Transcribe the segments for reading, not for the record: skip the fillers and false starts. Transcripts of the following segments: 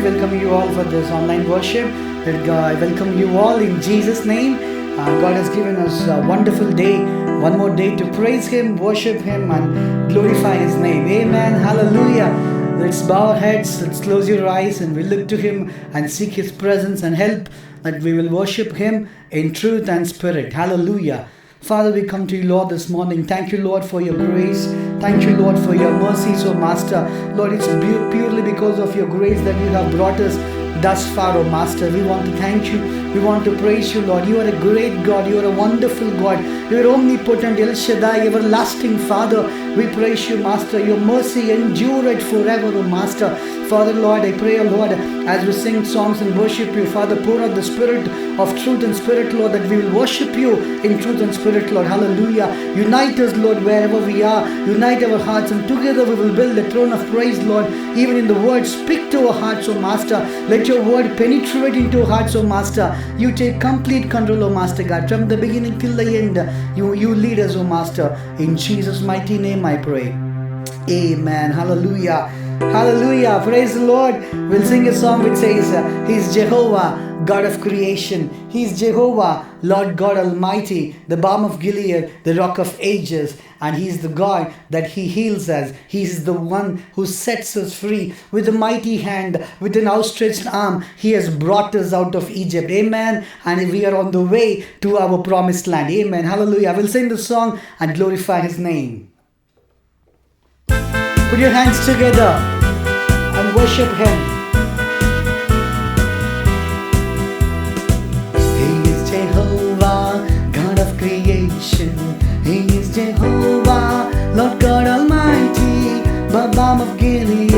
welcome you all for this online worship. I welcome you all in Jesus' name. God has given us a wonderful day, one more day to praise Him, worship Him, and glorify His name. Amen. Hallelujah. Let's bow our heads, let's close your eyes, and we look to Him and seek His presence and help, that we will worship Him in truth and spirit. Hallelujah. Father, we come to you, Lord, this morning. Thank you, Lord, for your grace. Thank you, Lord, for your mercies, O Master. Lord, it's purely because of your grace that you have brought us thus far, O Master. We want to thank you. We want to praise you, Lord. You are a great God. You are a wonderful God. You are omnipotent, El Shaddai, everlasting Father. We praise you, Master. Your mercy endureth forever, O Master. Father, Lord, I pray, O Lord, as we sing songs and worship you, Father, pour out the spirit of truth and spirit, Lord, that we will worship you in truth and spirit, Lord. Hallelujah. Unite us, Lord, wherever we are. Unite our hearts, and together we will build the throne of praise, Lord. Even in the word, speak to our hearts, O Master. Let your word penetrate into our hearts, O Master. You take complete control, O Master God. From the beginning till the end, you lead us, O Master. In Jesus' mighty name I pray. Amen. Hallelujah. Hallelujah. Praise the Lord. We'll sing a song which says, He's Jehovah, God of creation. He's Jehovah, Lord God Almighty, the balm of Gilead, the rock of ages. And He's the God that He heals us. He's the one who sets us free. With a mighty hand, with an outstretched arm, He has brought us out of Egypt. Amen. And we are on the way to our promised land. Amen. Hallelujah. We'll sing the song and glorify His name. Put your hands together and worship Him. He is Jehovah, God of creation. He is Jehovah, Lord God Almighty, the balm of Gilead,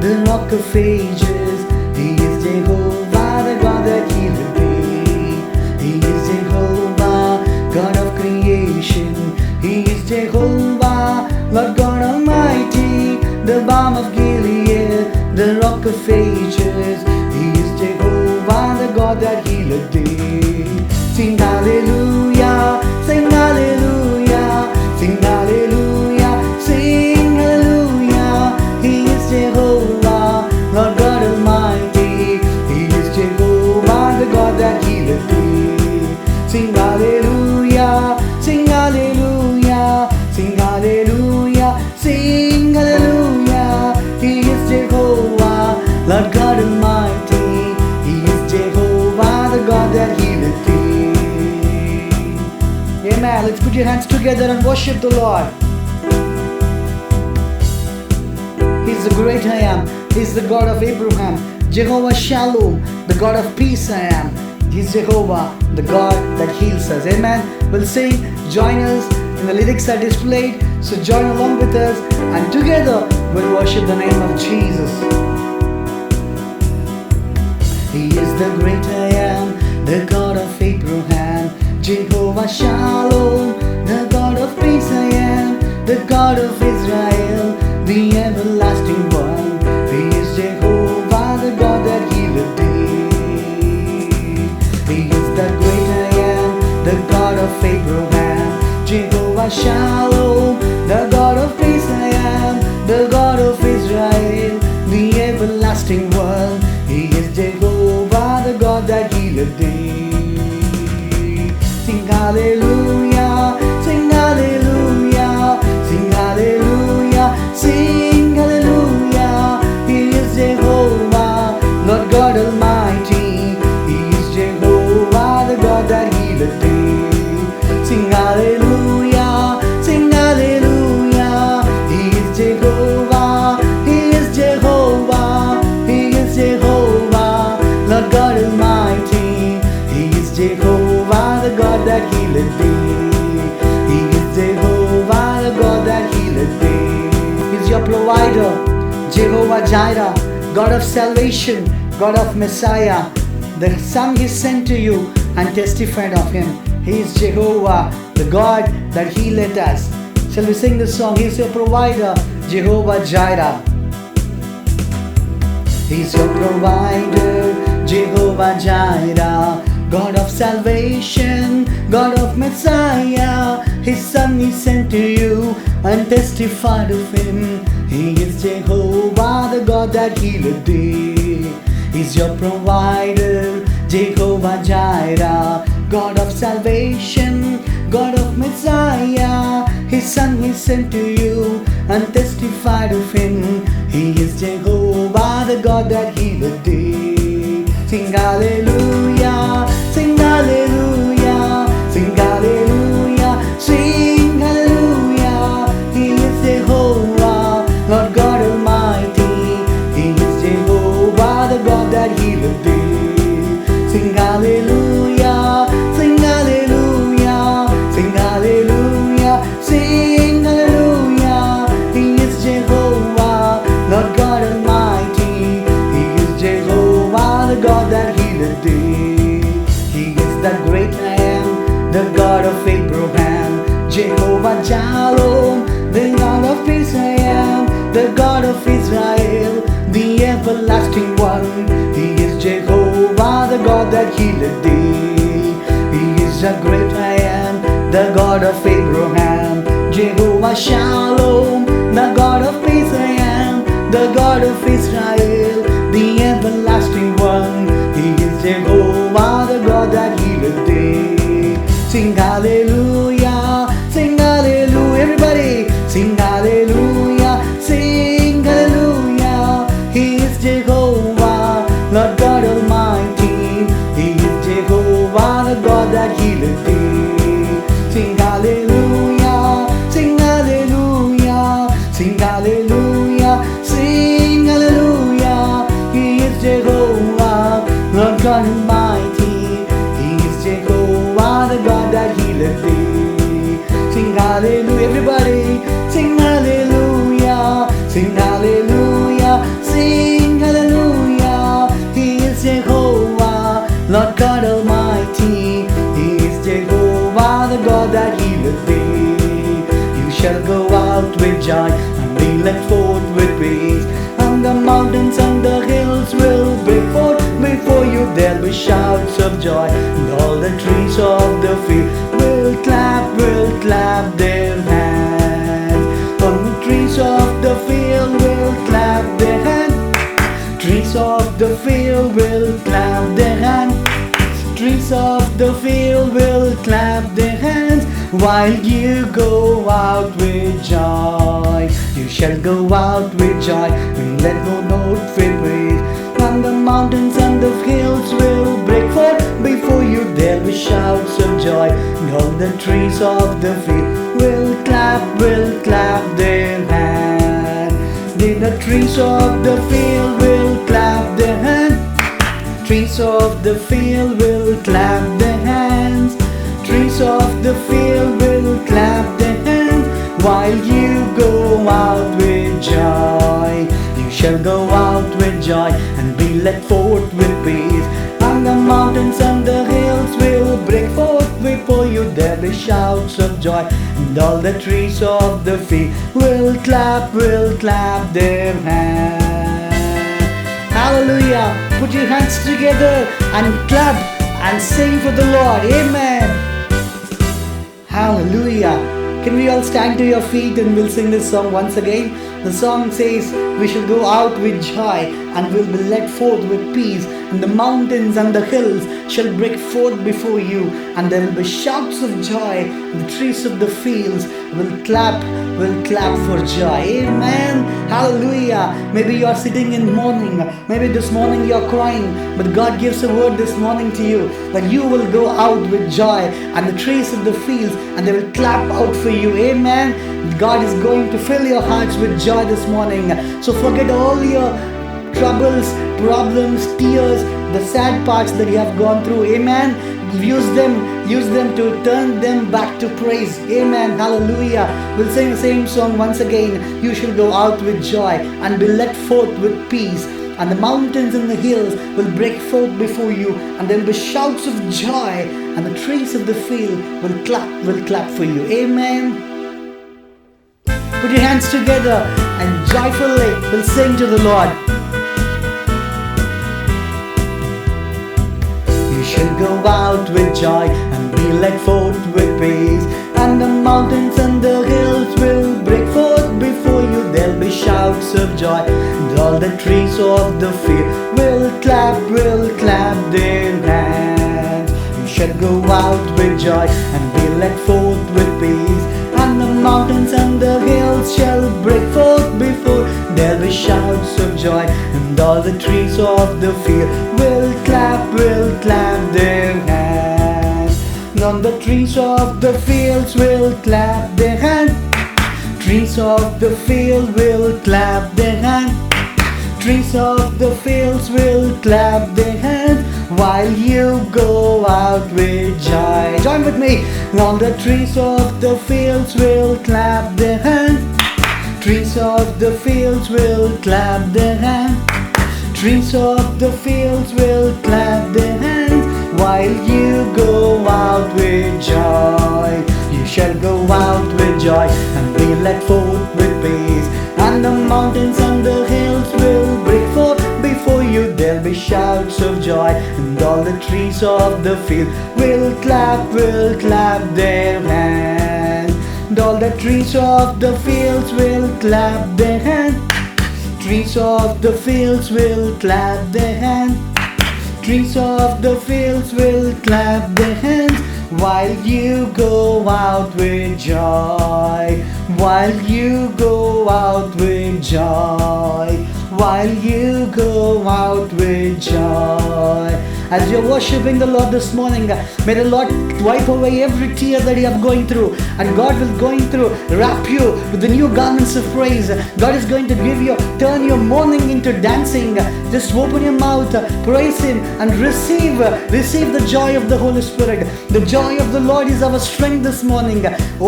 the rock of ages. He is Jehovah, the God that healeth thee. He is Jehovah, God of creation. He is Jehovah, Lord God Almighty, the balm of Gilead, the rock of ages. He is Jehovah, the God that healeth thee. Sing hallelujah, sing hallelujah, sing hallelujah, sing hallelujah. He is Jehovah, Lord God Almighty. He is Jehovah, the God that healeth thee. Sing hallelujah, sing hallelujah, sing hallelujah, sing hallelujah. He is Jehovah, Lord God Almighty. He is Jehovah, the God that healeth thee. Amen. Let's put your hands together and worship the Lord. He's the great I am. He's the God of Abraham. Jehovah Shalom, the God of peace I am. He's Jehovah, the God that heals us. Amen. We'll sing. Join us. And the lyrics are displayed. So join along with us. And together we'll worship the name of Jesus. He is the great I am, the God of Abraham. Jehovah Shalom, the God of peace I am, the God of Israel, the everlasting one. He is Jehovah, the God that healeth thee. He is the great I am, the God of Abraham. Jehovah Shalom, the God of peace I am, the God of Israel, the everlasting one. He is Jehovah, the God that healeth thee. Sing hallelujah, sing hallelujah, sing hallelujah, sing hallelujah. He is Jehovah, Lord God Almighty. He is Jehovah, the God that healeth thee. Sing hallelujah, sing hallelujah. He is Jehovah, He is Jehovah, He is Jehovah, Lord God Almighty. He is Jehovah, the God that healeth thee. He is Jehovah, the God that healeth thee. He's your provider, Jehovah Jireh, God of salvation, God of Messiah. The Son He sent to you and testified of Him. He is Jehovah, the God that healeth us. Shall we sing this song? He is your provider, Jehovah Jireh. He's your provider, Jehovah Jireh, God of salvation, God of Messiah. His Son He sent to you and testified of Him. He is Jehovah, the God that healeth thee. He's your provider, Jehovah Jireh, God of salvation, God of Messiah. His Son He sent to you and testified of Him. He is Jehovah, the God that healeth thee. Sing hallelujah, sing hallelujah, sing hallelujah, sing hallelujah. He is Jehovah, Lord God Almighty. He is Jehovah, the God that healeth thee. Sing hallelujah, sing hallelujah, sing hallelujah, sing hallelujah. He is Jehovah, Lord God Almighty. He is Jehovah, the God that healeth thee. He is the great I am, the God of Abraham, Jehovah Jireh, the God of peace I am, the God of Israel, the everlasting one. He is Jehovah, the God that healeth thee. He is the great I am, the God of Abraham, Jehovah Shalom, the God of peace I am, the God of Israel, the everlasting one. He is Jehovah, the God that healeth thee. Sing hallelujah, sing hallelujah, everybody. Sing hallelujah, sing hallelujah. He is Jehovah, Lord God Almighty. He is Jehovah, the God that healeth thee. Sing hallelujah, sing hallelujah, sing hallelujah, sing hallelujah. He is Jehovah, Lord God Almighty. He is Jehovah, the God that healeth thee. Sing hallelujah, everybody. Sing hallelujah, sing hallelujah, sing hallelujah. He is Jehovah, Lord God Almighty. He is Jehovah, the God that healeth thee. You shall go out with joy and be led forth with peace. And the mountains and the hills will break forth before you. There'll be shouts of joy, and all the trees of the field will clap their hands. On the trees of the field will clap their hands. Trees of the field will clap their hands. Trees of the field will clap their hands while you go out with joy. You shall go out with joy and let go note with praise. And the mountains and the hills will break forth before you. There'll be shouts of joy, and all the trees of the field will clap their hands. Then the trees of the field will clap their hands. Trees of the field will clap their hands. Trees of the field will clap their hands while you go out with joy. You shall go out with joy and be led forth with peace. And the mountains and the hills will break forth before you. There'll be shouts of joy, and all the trees of the field will clap their hands. Hallelujah. Put your hands together and clap and sing for the Lord. Amen. Hallelujah. Can we all stand to your feet and we'll sing this song once again? The song says, we shall go out with joy and will be led forth with peace. And the mountains and the hills shall break forth before you. And there will be shouts of joy. And the trees of the fields will clap for joy. Amen. Hallelujah. Maybe you are sitting in mourning. Maybe this morning you are crying. But God gives a word this morning to you that you will go out with joy. And the trees of the fields, and they will clap out for you. Amen. God is going to fill your hearts with joy this morning. So forget all your troubles, problems, tears, the sad parts that you have gone through. Amen. Use them to turn them back to praise. Amen. Hallelujah. We'll sing the same song once again. You shall go out with joy and be led forth with peace. And the mountains and the hills will break forth before you, and there will be shouts of joy, and the trees of the field will clap for you. Amen. Put your hands together and joyfully will sing to the Lord. You shall go out with joy and be led forth with peace, and the mountains and the hills will break forth before you. There'll be shouts of joy, and all the trees of the field will clap their hands. You shall go out with joy and be led forth with peace. And the mountains and the hills shall break forth before. There'll be shouts of joy, and all the trees of the field will clap their hands. And the trees of the fields will clap their hands. Trees of the field will clap their hands. Trees of the fields will clap their hands while you go out with joy. Join with me. All the trees of the fields will clap their hands. Trees of the fields will clap their hands. Trees of the fields will clap their hands while you go out with joy. You shall go out with joy and be led forth with peace. And the mountains and the hills will break forth before you. There'll be shouts of joy, and all the trees of the field will clap their hands. And all the trees of the fields will clap their hands. Trees of the fields will clap their hands. Trees of the fields will clap their hands while you go out with joy. While you go out with joy. While you go out with joy. As you're worshiping the Lord this morning, may the Lord wipe away every tear that you are going through, and God will wrap you with the new garments of praise. God is going to turn your mourning into dancing. Just open your mouth, praise Him, and receive the joy of the Holy Spirit. The joy of the Lord is our strength this morning.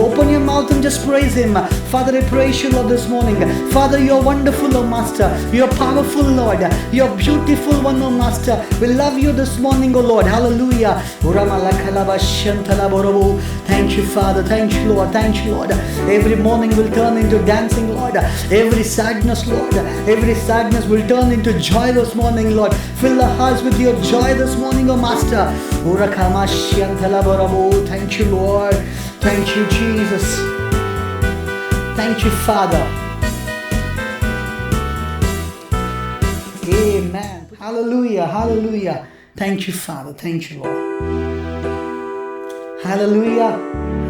Open your mouth and just praise Him. Father, I praise you, Lord, this morning. Father, you're wonderful, oh Master. You're powerful, Lord. You're beautiful one, oh Master. We love you this morning, oh Lord. Hallelujah. Thank you, Father. Thank you, Lord. Thank you, Lord. Every morning will turn into dancing, Lord. Every sadness, Lord. Every sadness will turn into joy this morning, Lord. Fill the hearts with your joy this morning, oh Master. Thank you, Lord. Thank you, Jesus. Thank you, Father. Amen. Hallelujah. Hallelujah. Thank you, Father. Thank you, Lord. Hallelujah.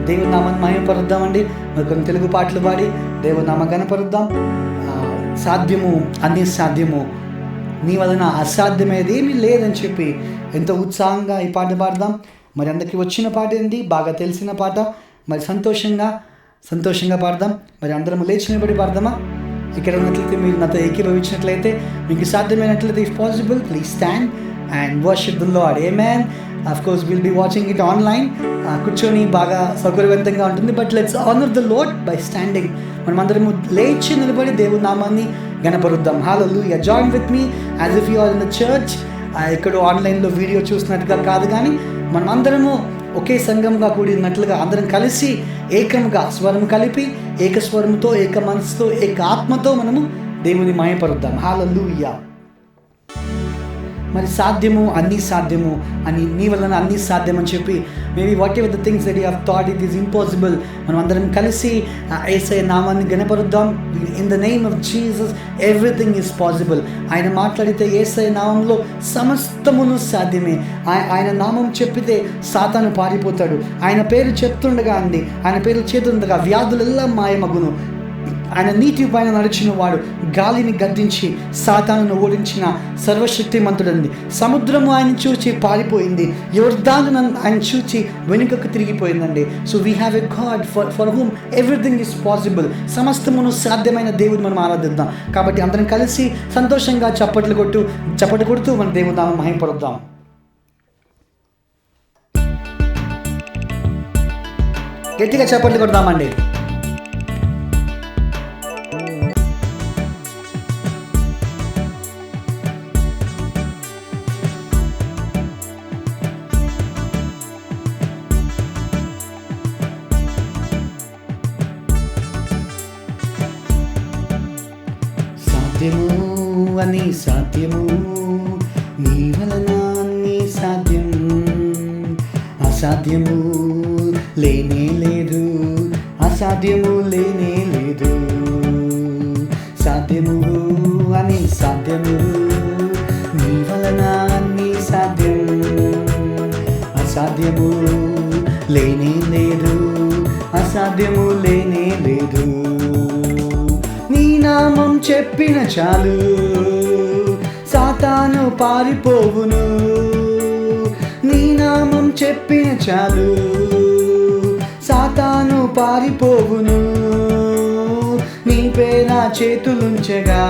దేవుని నామాన్ని మహిమపరుద్దామండి. మరి కొన్ని తెలుగు పాటలు పాడి దేవుని నామాన్ని కనపరుద్దాం. సాధ్యము అన్ని సాధ్యము, నీ వలన అసాధ్యమేది ఏమీ లేదని చెప్పి ఎంతో ఉత్సాహంగా ఈ పాట పాడదాం. మరి అందరికీ వచ్చిన పాట ఏంటి, బాగా తెలిసిన పాట. మరి సంతోషంగా పాడదాం. మరి అందరం లేచి నిలబడి పాడదామా? ఇక్కడ ఉన్నట్లయితే మీరు నాతో ఏకీభవించినట్లయితే, మీకు సాధ్యమైనట్లయితే, if possible, please stand and worship the Lord. Amen. Of course, we'll be watching it online. కూర్చొని బాగా సౌకర్యవంతంగా ఉంటుంది. But let's honour the Lord by standing. మనమందరము లేచి నిలబడి దేవుని నామాన్ని గణపరుద్దాం. Hallelujah. Join with me as if you are in the church. ఇక్కడ ఆన్లైన్లో వీడియో చూసినట్టుగా కాదు, కానీ మనం అందరము ఒకే సంఘంగా కూడినట్లుగా అందరం కలిసి ఏకంగా స్వరం కలిపి, ఏక స్వరంతో, ఏక మనసుతో, ఏక ఆత్మతో మనము దేవుని మహిమపరుద్దాం. హల్లెలూయా. మరి సాధ్యము అన్నీ సాధ్యము అని, నీ వలన అన్నీ సాధ్యం అని చెప్పి, maybe whatever the things that you have thought it is impossible, మనం అందరం కలిసి యేసయ్య నామాన్ని గణపరుద్దాం. In the name of Jesus everything is possible. ఆయన మాట్లాడితే యేసయ్య నామంలో సమస్తమును సాధ్యమే. ఆయన నామం చెప్పితే సాతాను పారిపోతాడు. ఆయన పేరు చెప్తుండగా అండి, ఆయన పేరు చేతుండగా వ్యాధులెల్లా మాయమగును. ఆయన నీటి పైన నడిచిన వాడు, గాలిని గద్దించి సాతానును ఓడించిన సర్వశక్తిమంతుడండి. సముద్రము ఆయన చూచి పారిపోయింది, యొర్దాను ఆయన చూచి వెనుకకు తిరిగిపోయిందండి. So we have a God for whom everything is possible. సమస్తమును సాధ్యమైన దేవుడు మనం ఆరాధిద్దాం. కాబట్టి అందరం కలిసి సంతోషంగా చప్పట్లు కొడుతూ మన దేవుని నామం మహిమపరుద్దాం. గట్టిగా చప్పట్లు కొడదామండి. సాధ్యము అని సాధ్యము, నీ వలన అన్నీ సాధ్యం. అసాధ్యము లేనే లేదు, అసాధ్యము లేనే లేదు. సాధ్యము అని సాధ్యము, నీ వలన అసాధ్యము లేనే లేదు, అసాధ్యము లేనే లేదు. నీ నామం చెప్పిన చాలు, సాతాను పారిపోవును. నీ నామం చెప్పిన చాలు, సాతాను పారిపోవును. నీ పేర చేతులుంచగా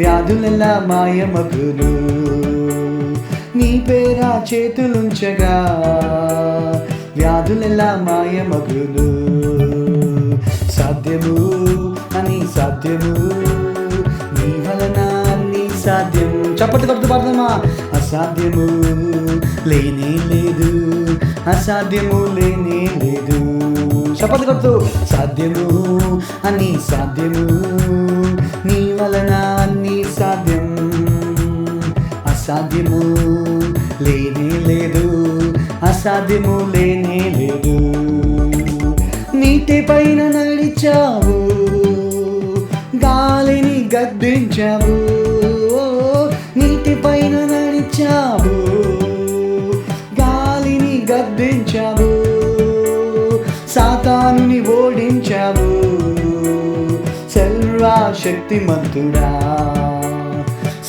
వ్యాధులెల్లా మాయమగును. నీ పేర చేతులుంచగా వ్యాధులెల్లా మాయమగును. సాధ్యము అని సాధ్యము, నీ వలన అన్ని సాధ్యం. చప్పట్లు కొడుతూ పాడదామా? అసాధ్యము లేనే లేదు, అసాధ్యము లేనే లేదు. చప్పట్లు కొడుతూ సాధ్యము అని సాధ్యము, నీ వలన అన్ని సాధ్యం. అసాధ్యము లేనే లేదు, అసాధ్యము లేనే లేదు. నీటి పైన నడిచావు, గాలిని గద్దించావు. నీటి పైన నడిచావు, గాలిని గద్దించావు. సాతానుని ఓడించావు. సర్వశక్తిమంతుడా,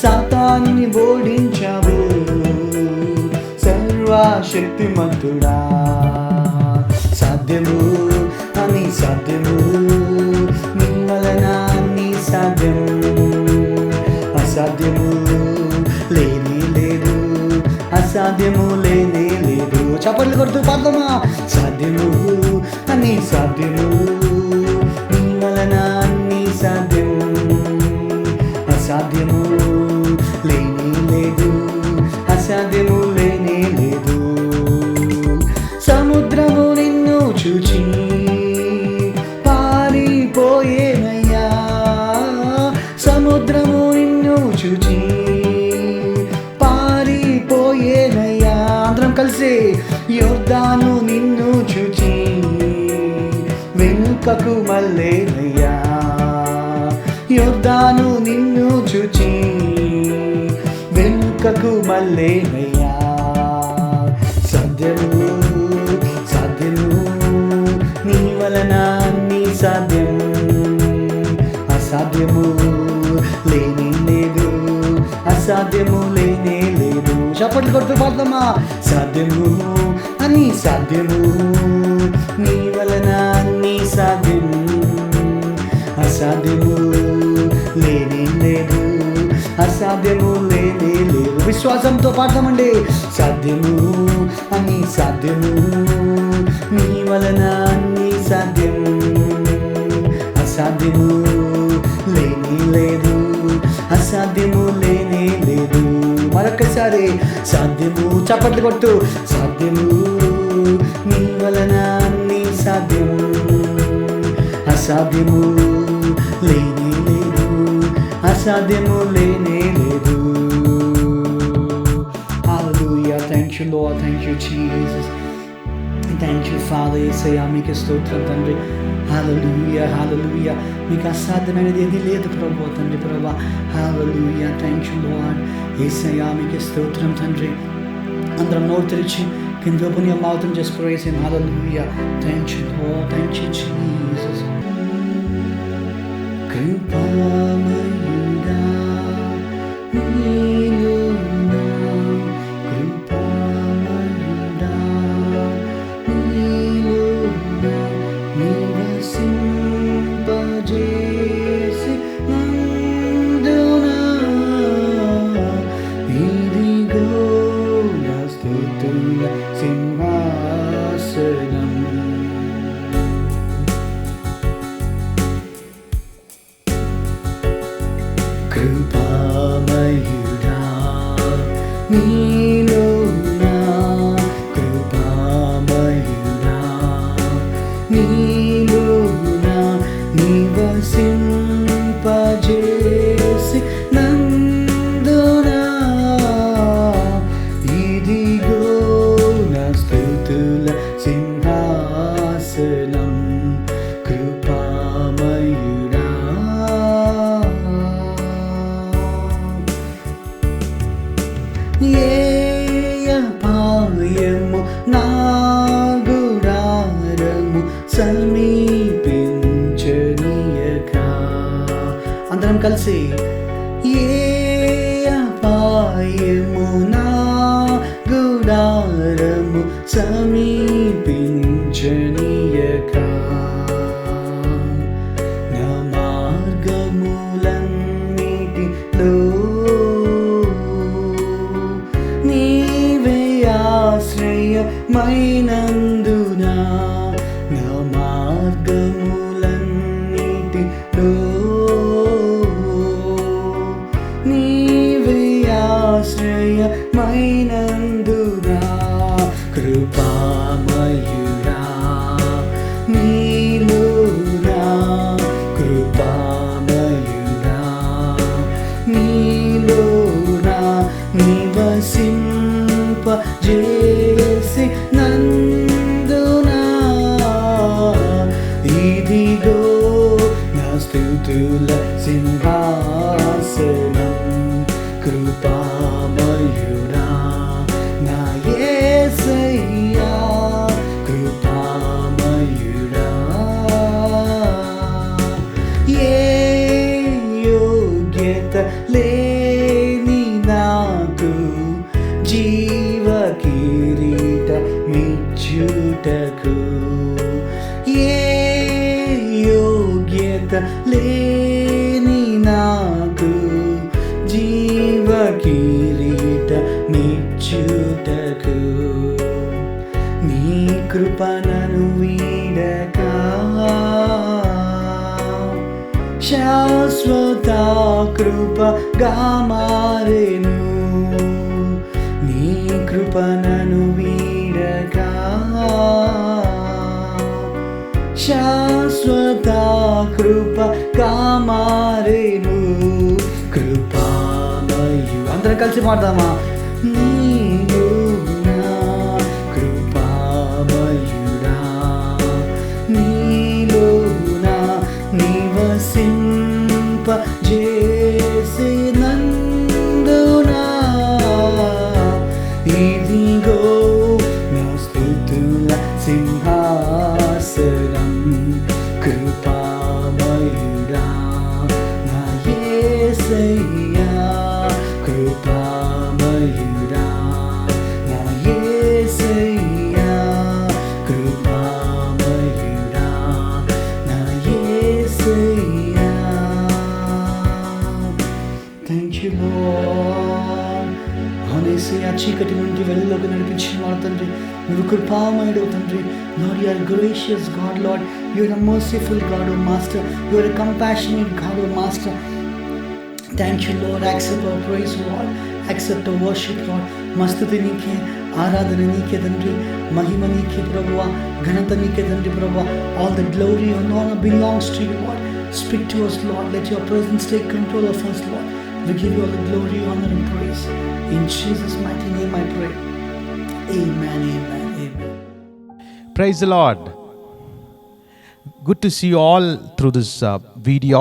సాతానుని ఓడించావు. సర్వశక్తిమంతుడా, సాధ్యము అని సాధ్యము, నీ వలన అన్ని సాధ్యం. అసాధ్యము లేనే లేదు, అసాధ్యము లేనే లేదు. చప్పట్లు కొడుతూ పాడదామా? సాధ్యము అని సాధ్యము, నీ వలన అన్ని సాధ్యం. అసాధ్యము లేనే లేదు, అసాధ్యము లేనే లేదు. సముద్రము నిన్ను చూచి పారిపోయేనయ్యా, సముద్రము నిన్ను చూచి పారిపోయేనయ్యా. అందరం కలిసి యోర్దాను నిన్ను చూచి వెనుకకు మళ్ళేనయ్యా. యోర్దాను నిన్ను చూచి వెనుకకు మళ్ళేనయ్యా. సాధ్యము సాధ్యము, నీ వలన అన్ని సాధ్యం. అసాధ్యము లేనే లేదు, అసాధ్యము లేనే లేదు. చప్పట్లు కొడుతూ పాడదామా? సాధ్యము అని సాధ్యము, నీ వలన అన్ని సాధ్యం. అసాధ్యము లేనే లేదు, అసాధ్యము లేనే లేదు. విశ్వాసంతో పాడదామండి. సాధ్యము అని సాధ్యము, నీ వలన అన్ని సాధ్యం. అసాధ్యము లేనే లేదు, అసాధ్యము లేనే లేదు. మరొకసారి సాధ్యము, చప్పట్లు కొట్టు. సాధ్యము నీ వలన అన్ని సాధ్యం. అసాధ్యము లేనే లేదు, అసాధ్యము లేనే లేదు. Hallelujah. Thank you, Lord. Thank you, Jesus. Thank you, Father. యేసయ్యా మీకు స్తోత్రం తండ్రి. హల్లెలూయా, హల్లెలూయా. మీకు అసాధ్యమైనది ఏది లేదు ప్రభు తండ్రి ప్రభా. హల్లెలూయా. Thank you Lord. యేసయ్యా మీకు స్తోత్రం తండ్రి. అందరం నోరు తెరిచి కింద open your mouth and just praise him. Hallelujah. Thank you Lord. Thank you Jesus. కృపామయుడా నీలోనా, కృపామయుడా నీలోనా, నివసింపజేసి నందునా, ఇదిగో నా స్తుతుల సింహాసనం. కృపామయుడా నీలోనా, కృపామయుడా నీలోనా, నివసింపజేసి నందునా, ఇదిగో నా భారము సమీపించనీయక నా మార్గములన్నిటిలో నీవే ఆశ్రయమైనందున నా మార్గములన్నిటిలో నీవే ఆశ్రయమైనందున కృపామయుడా నీలోనా కృపామయుడా నీలోనా నివసింపజేసి నందునా ఇదిగో నా స్తుతుల సింహాసనం కృపామయుడా నా యేసయ్యా కృపామయుడా ఏ యోగ్యత లేని నాకు జీవ కిరీటమిచ్చుటకు ఏ యోగ్యత లేని నాకు జీవ కిరీటమిచ్చుటకు నీ కృపణను వీడక శాశ్వత కృపగా మారెను నీ కృపణను వీడక శాశ్వత కృపగా మారెను కృపామయు అందరం కలిసి మాట్లాడదామా నీవు నా కృపామయుడా నీలో నా నివసింపజేసి నందునా ఇదిగో నా స్తుతుల సింహాసనం కృపామయుడా నా యేసయ్యా కృపామయుడా నా యేసయ్యా కృపామయుడా నా యేసయ్యా థ్యాంక్ యూ లార్డ్ యేసయ్యా చీకటి నుండి వెలుగులోకి నడిపించిన వాడు తండ్రి నువ్వు కృపామయుడు తండ్రి Lord you are gracious God Lord you are a merciful God O master you are a compassionate God O master thank you Lord accept our praise Lord accept our worship Lord మస్తుతి నీకే ఆరాధన నీకే తండ్రి మహిమ నీకే ప్రభువా ఘనత నీకే తండ్రి ప్రభువా all the glory and honour belongs to you lord speak to us lord let your presence take control of us lord we give you all the glory honor and praise in Jesus mighty name I pray amen amen amen. Praise the Lord. Good to see you all through this video.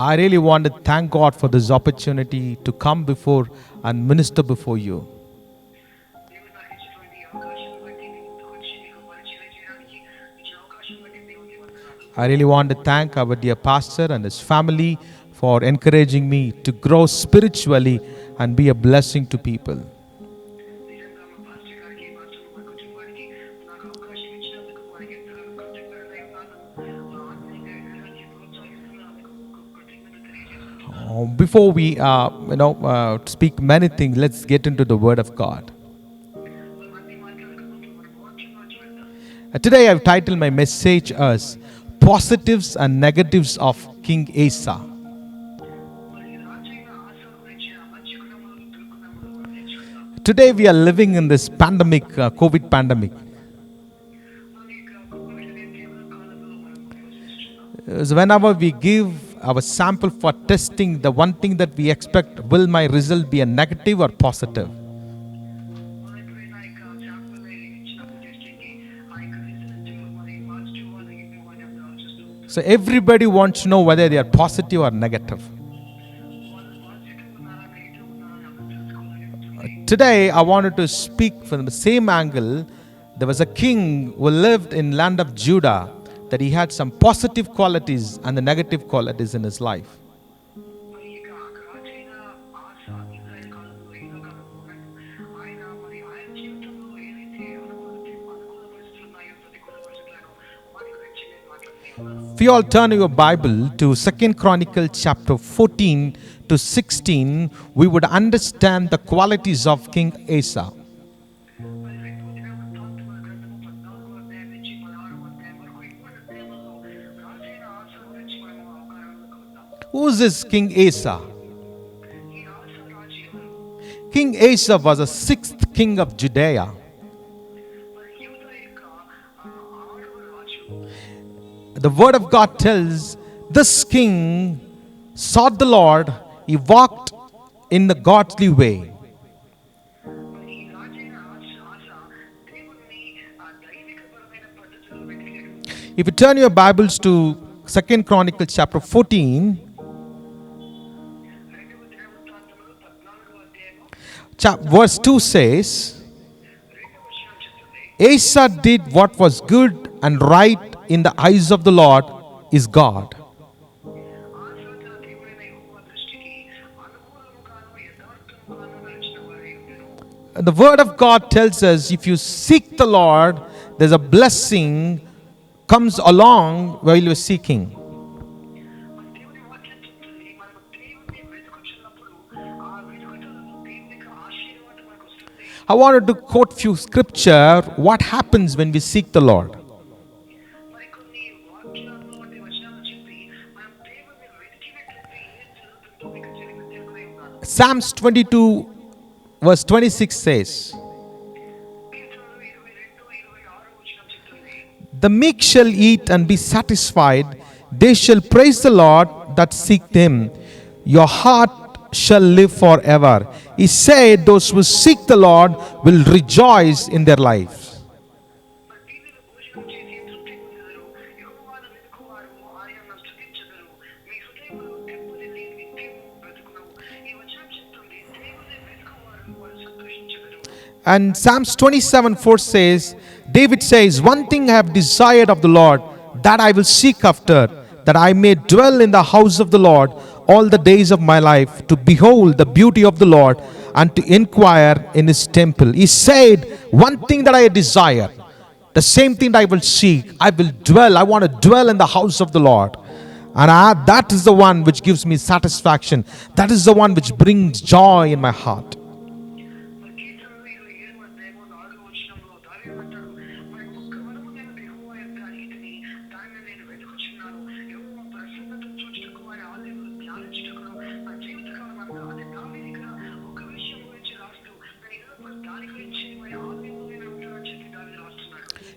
I really want to thank God for this opportunity to come before and minister before you. I really want to thank our dear pastor and his family for encouraging me to grow spiritually and be a blessing to people. Before we speak many things, let's get into the word of God. Today I've titled my message as Positives and Negatives of King Asa. Today we are living in this pandemic, COVID pandemic. So whenever we give our sample for testing, the one thing that we expect, will my result be a negative or positive? So everybody wants to know whether they are positive or negative. Today I wanted to speak from the same angle. There was a king who lived in land of Judah, that he had some positive qualities and the negative qualities in his life. If you all turn your Bible to 2 Chronicle chapter 14 to 16, we would understand the qualities of King Asa. Who is this King Asa? King Asa was the sixth king of Judea. The word of God tells this king sought the Lord, he walked in the godly way. If you turn your Bibles to 2 Chronicles chapter 14, verse 2 says, Asa did what was good and right in the eyes of the Lord his God. The word of God tells us if you seek the Lord, there's a blessing comes along while you're seeking. I wanted to quote few scripture. What happens when we seek the Lord? Psalms 22 verse 26 says, the meek shall eat and be satisfied. They shall praise the Lord that seek him. Your heart shall live forever. He said, those who seek the Lord will rejoice in their lives. And Psalms 27:4 says, David says, one thing I have desired of the Lord, that I will seek after, that I may dwell in the house of the Lord all the days of my life, to behold the beauty of the Lord and to inquire in his temple. He said, one thing that I desire, the same thing that I will seek, I will dwell, I want to dwell in the house of the Lord. And that is the one which gives me satisfaction. That is the one which brings joy in my heart.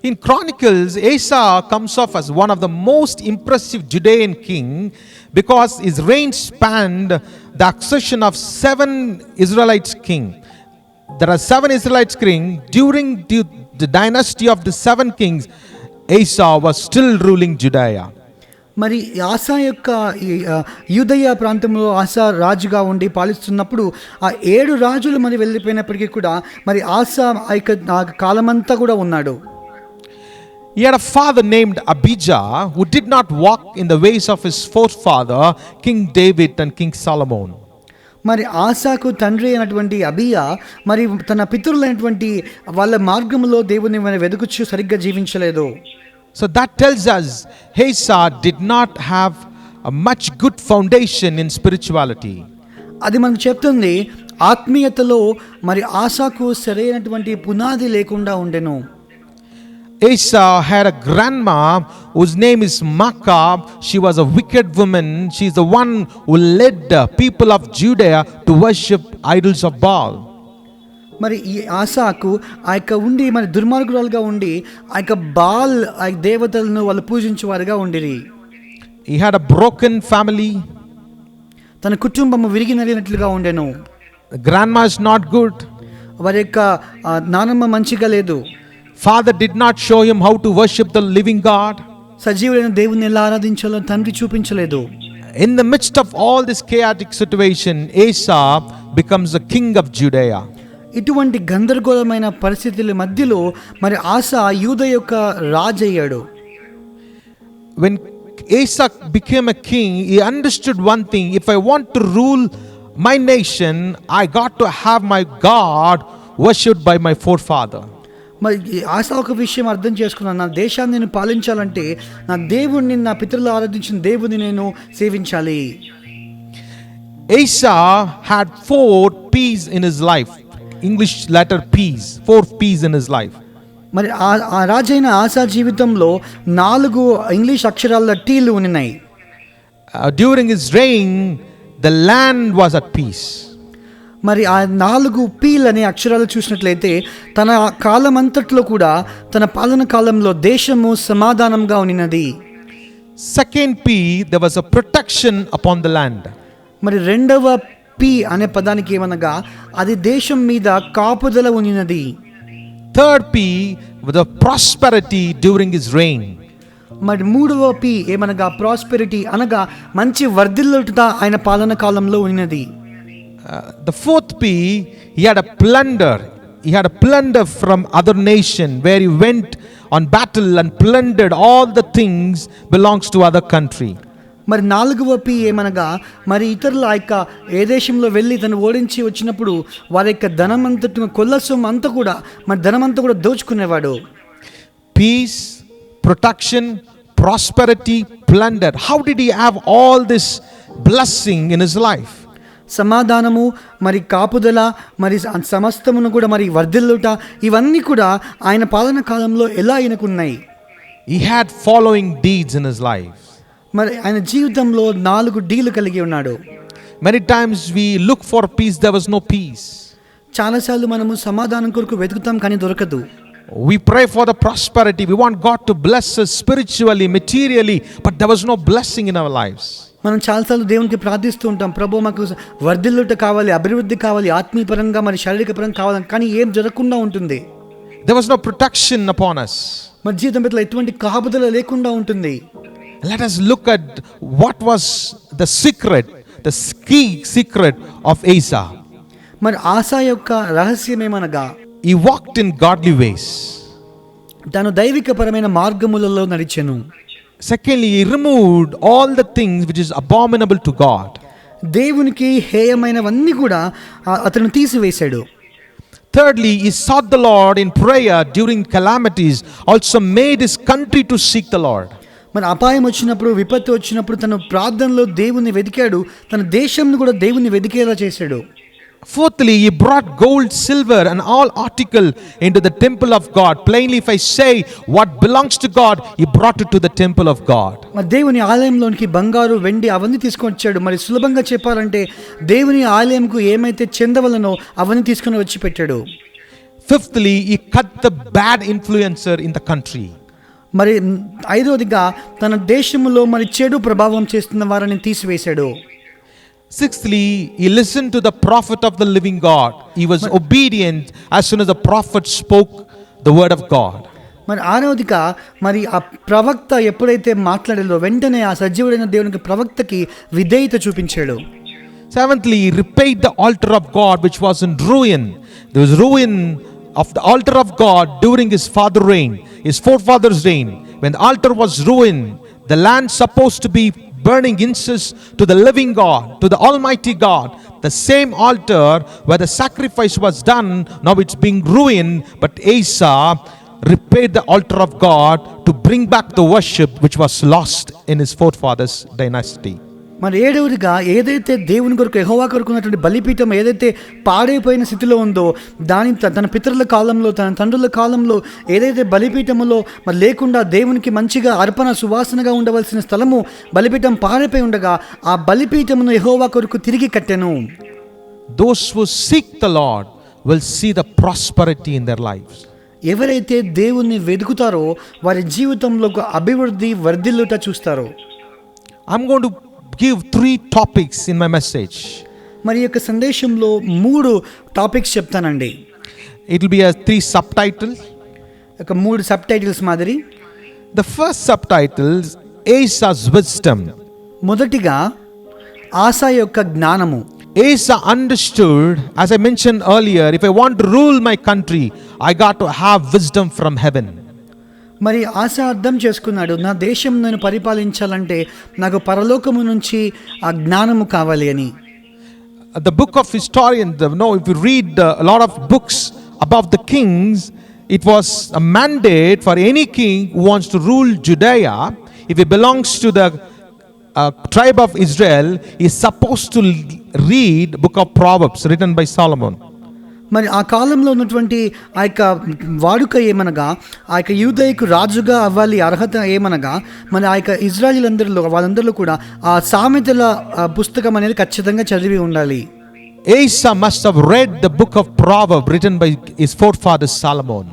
In Chronicles, Asa comes off as one of the most impressive Judean king because his reign spanned the accession of 7 Israelites king. There are 7 Israelites king. During the dynasty of the 7 kings, Asa was still ruling Judea. మరి ఆసా యొక్క యూదయ ప్రాంతంలో ఆసా రాజుగా ఉండి పాలిస్తున్నప్పుడు ఆ 7 రాజులు మరి వెళ్ళిపోయినప్పటికీ కూడా మరి ఆసా ఆ కాలమంతా కూడా ఉన్నాడు. He had a father named Abijah who did not walk in the ways of his forefather, King David and King Solomon. మరి ఆసాకు తండ్రి అయినటువంటి అబియా మరి తన పితరులైనటువంటి వాళ్ళ మార్గంలో దేవుని మరి వెదుకుచు సరిగ్గా జీవించలేదు. So that tells us Asa did not have a much good foundation in spirituality. అది మనకు చెప్తుంది ఆత్మీయతలో మరి ఆసాకు సరైనటువంటి పునాది లేకుండా ఉండెను. Asa had a grandma whose name is Maacah. She was a wicked woman. She is the one who led the people of Judea to worship idols of Baal. మరి ఈ ఆసాకు ఆ యొక్క ఉండి మరి దుర్మార్గురాలుగా ఉండి ఆ యొక్క బాల్ ఆ దేవతలను వాళ్ళు పూజించేవారుగా ఉండిరి. He had a broken family. తన కుటుంబం విరిగి నలిగినట్లుగా ఉండెను. The grandma is not good. వారి యొక్క నానమ్మ మంచిగా లేదు. Father did not show him how to worship the living God. సజీవుడైన దేవుని ఎలా ఆరాధించాలో తండ్రి చూపించలేదు. In the midst of all this chaotic situation, Asa becomes the king of Judea. ఇటువంటి గందరగోళమైన పరిస్థితుల మధ్యలో మరి ఆసా యూదా యొక్క రాజు అయ్యాడు. When Asa became a king, he understood one thing: if I want to rule my nation, I got to have my God worshipped by my forefather. మరి ఆశ ఒక విషయం అర్థం చేసుకున్నాను, నా దేశాన్ని నేను పాలించాలంటే నా దేవుణ్ణి, నా పితరులు ఆరాధించిన దేవుని నేను సేవించాలి. Asa had 4 P's in his life. English letter P's. 4 P's in his life. మరి ఆ రాజైన ఆశా జీవితంలో 4 ఇంగ్లీష్ అక్షరాల టీలు ఉన్నాయి. During his reign, the land was at peace. మరి ఆ 4 పీలు అనే అక్షరాలు చూసినట్లయితే తన కాలం అంతట్లో కూడా, తన పాలన కాలంలో దేశము సమాధానంగా ఉన్నది. Second P, there was a protection upon the land. మరి రెండవ పి అనే పదానికి ఏమనగా అది దేశం మీద కాపుదల ఉన్నది. Third P was the prosperity during his reign. మరి మూడవ పి ఏమనగా ప్రాస్పెరిటీ, అనగా మంచి వర్ధిల్లుట ఆయన పాలన కాలంలో ఉన్నది. The fourth P, he had a plunder. He had a plunder from other nation, where he went on battle and plundered all the things belongs to other country. మరి 4వ పి ఏమనగా మరి ఇతరుల యొక్క ఏ దేశంలో వెళ్ళి తను ఓడించి వచ్చినప్పుడు వారి యొక్క ధనమంతటి కొల్లసం అంతా కూడా, మరి ధనమంతా కూడా దోచుకునేవాడు. Peace, protection, prosperity, plunder. How did he have all this blessing in his life? సమాధానము, మరి కాపుదల, మరి సమస్తమును కూడా మరి వర్ధిల్లుట, ఇవన్నీ కూడా ఆయన పాలన కాలంలో ఎలా ఆయనకున్నాయి? He had following deeds in his life. మరి ఆయన జీవితంలో 4 డీలు కలిగి ఉన్నాడు. Many times we look for peace, there was no peace. చాలాసార్లు మనము సమాధానం కొరకు వెతుకుతాం కానీ దొరకదు. We pray for the prosperity. We want God to bless us spiritually, materially, but there was no blessing in our lives. మనం చాలాసార్లు దేవునికి ప్రార్థిస్తూ ఉంటాం, ప్రభు మాకు వర్ధిల్లుట కావాలి, అభివృద్ధి కావాలి, ఆత్మీయపరంగా మరి శారీరక పరంగా కావాలి, కానీ ఏం జరగకుండా ఉంటుంది. There was no protection upon us. మన జీవితం పట్ల ఎటువంటి కాపుదల లేకుండా ఉంటుంది. Let us look at what was the secret, the key secret of Asa. మరి ఆసా యొక్క రహస్యం ఏమనగా He walked in godly ways. తాను దైవికపరమైన మార్గములలో నడిచెను. Secondly, he removed all the things which is abominable to God. దేవునికి హేయమైనవన్నీ కూడా అతను తీసివేశాడు. Thirdly, he sought the Lord in prayer during calamities, also made his country to seek the Lord. మరి అపాయం వచ్చినప్పుడు, విపత్తు వచ్చినప్పుడు తను ప్రార్థనలో దేవుని వెతికాడు, తన దేశంను కూడా దేవుని వెతికేలా చేశాడు. Fourthly, he brought gold, silver and all article into the temple of God. Plainly, if I say what belongs to God, he brought it to the temple of God. మరి దేవుని ఆలయంలోనికి బంగారు, వెండి అవన్నీ తీసుకొని వచ్చాడు. మరి సులభంగా చెప్పాలంటే దేవుని ఆలయంకు ఏమైతే చెందవలనో అవన్నీ తీసుకొని వచ్చి పెట్టాడు. Fifthly, he cut the bad influencer in the country. మరి 5వదిగా తన దేశంలో మరి చెడు ప్రభావం చేస్తున్న వారిని తీసివేశాడు. Sixthly, he listened to the prophet of the living God. He was obedient as soon as the prophet spoke the word of God. మరి 6వదిగా మరి ఆ ప్రవక్త ఎప్పుడైతే మాట్లాడాడో వెంటనే ఆ సజీవుడైన దేవునికి ప్రవక్తకి విధేయత చూపించాడు. Seventhly, he repaired the altar of God which was in ruin. There was ruin of the altar of God during his father's reign, his forefathers' reign. When the altar was ruined, the land supposed to be burning incense to the living God, to the Almighty God. The same altar where the sacrifice was done, now it's being ruined. But Asa repaired the altar of God to bring back the worship which was lost in his forefathers' dynasty. మరి 7వదిగా ఏదైతే దేవుని కొరకు, యెహోవా కొరకు ఉన్నటువంటి బలిపీఠం ఏదైతే పాడైపోయిన స్థితిలో ఉందో, దాని తన పితరుల కాలంలో, తన తండ్రుల కాలంలో ఏదైతే బలిపీఠములో మరి లేకుండా దేవునికి మంచిగా అర్పణ సువాసనగా ఉండవలసిన స్థలము బలిపీఠం పాడైపోయి ఉండగా ఆ బలిపీఠమును యెహోవా కొరకు తిరిగి కట్టెను. Those who seek the Lord will see the prosperity in their lives. ఎవరైతే దేవుణ్ణి వెతుకుతారో వారి జీవితంలో అభివృద్ధి, వర్ధిల్లుట చూస్తారు. I'm going to give 3 topics in my message. మరి యొక్క సందేశంలో 3 టాపిక్స్ చెప్తానండి. It will be a 3 subtitles. ఒక 3 సబ్ టైటిల్స్ మాదిరి. The first subtitle is Asa's wisdom. మొదటిగా ఆసా యొక్క జ్ఞానము. Asa understood, as I mentioned earlier, if I want to rule my country, I got to have wisdom from heaven. మరి ఆశ అర్థం చేసుకున్నాడు, నా దేశం నేను పరిపాలించాలంటే నాకు పరలోకము నుంచి ఆ జ్ఞానము కావాలి అని. The book of historians, if you read a lot of books about the kings, it was a mandate for any king who wants to rule Judea. If he belongs to the tribe of Israel, he is supposed to read book of Proverbs written by Solomon. మరి ఆ కాలంలో ఉన్నటువంటి ఆ యొక్క వాడుక ఏమనగా, ఆ యొక్క యూదయకు రాజుగా అవ్వాలి అర్హత ఏమనగా, మరి ఆ యొక్క వాళ్ళందరిలో కూడా ఆ సామెతల పుస్తకం అనేది ఖచ్చితంగా చదివి ఉండాలి. Asa must have read the book of Proverbs written by his forefather Solomon.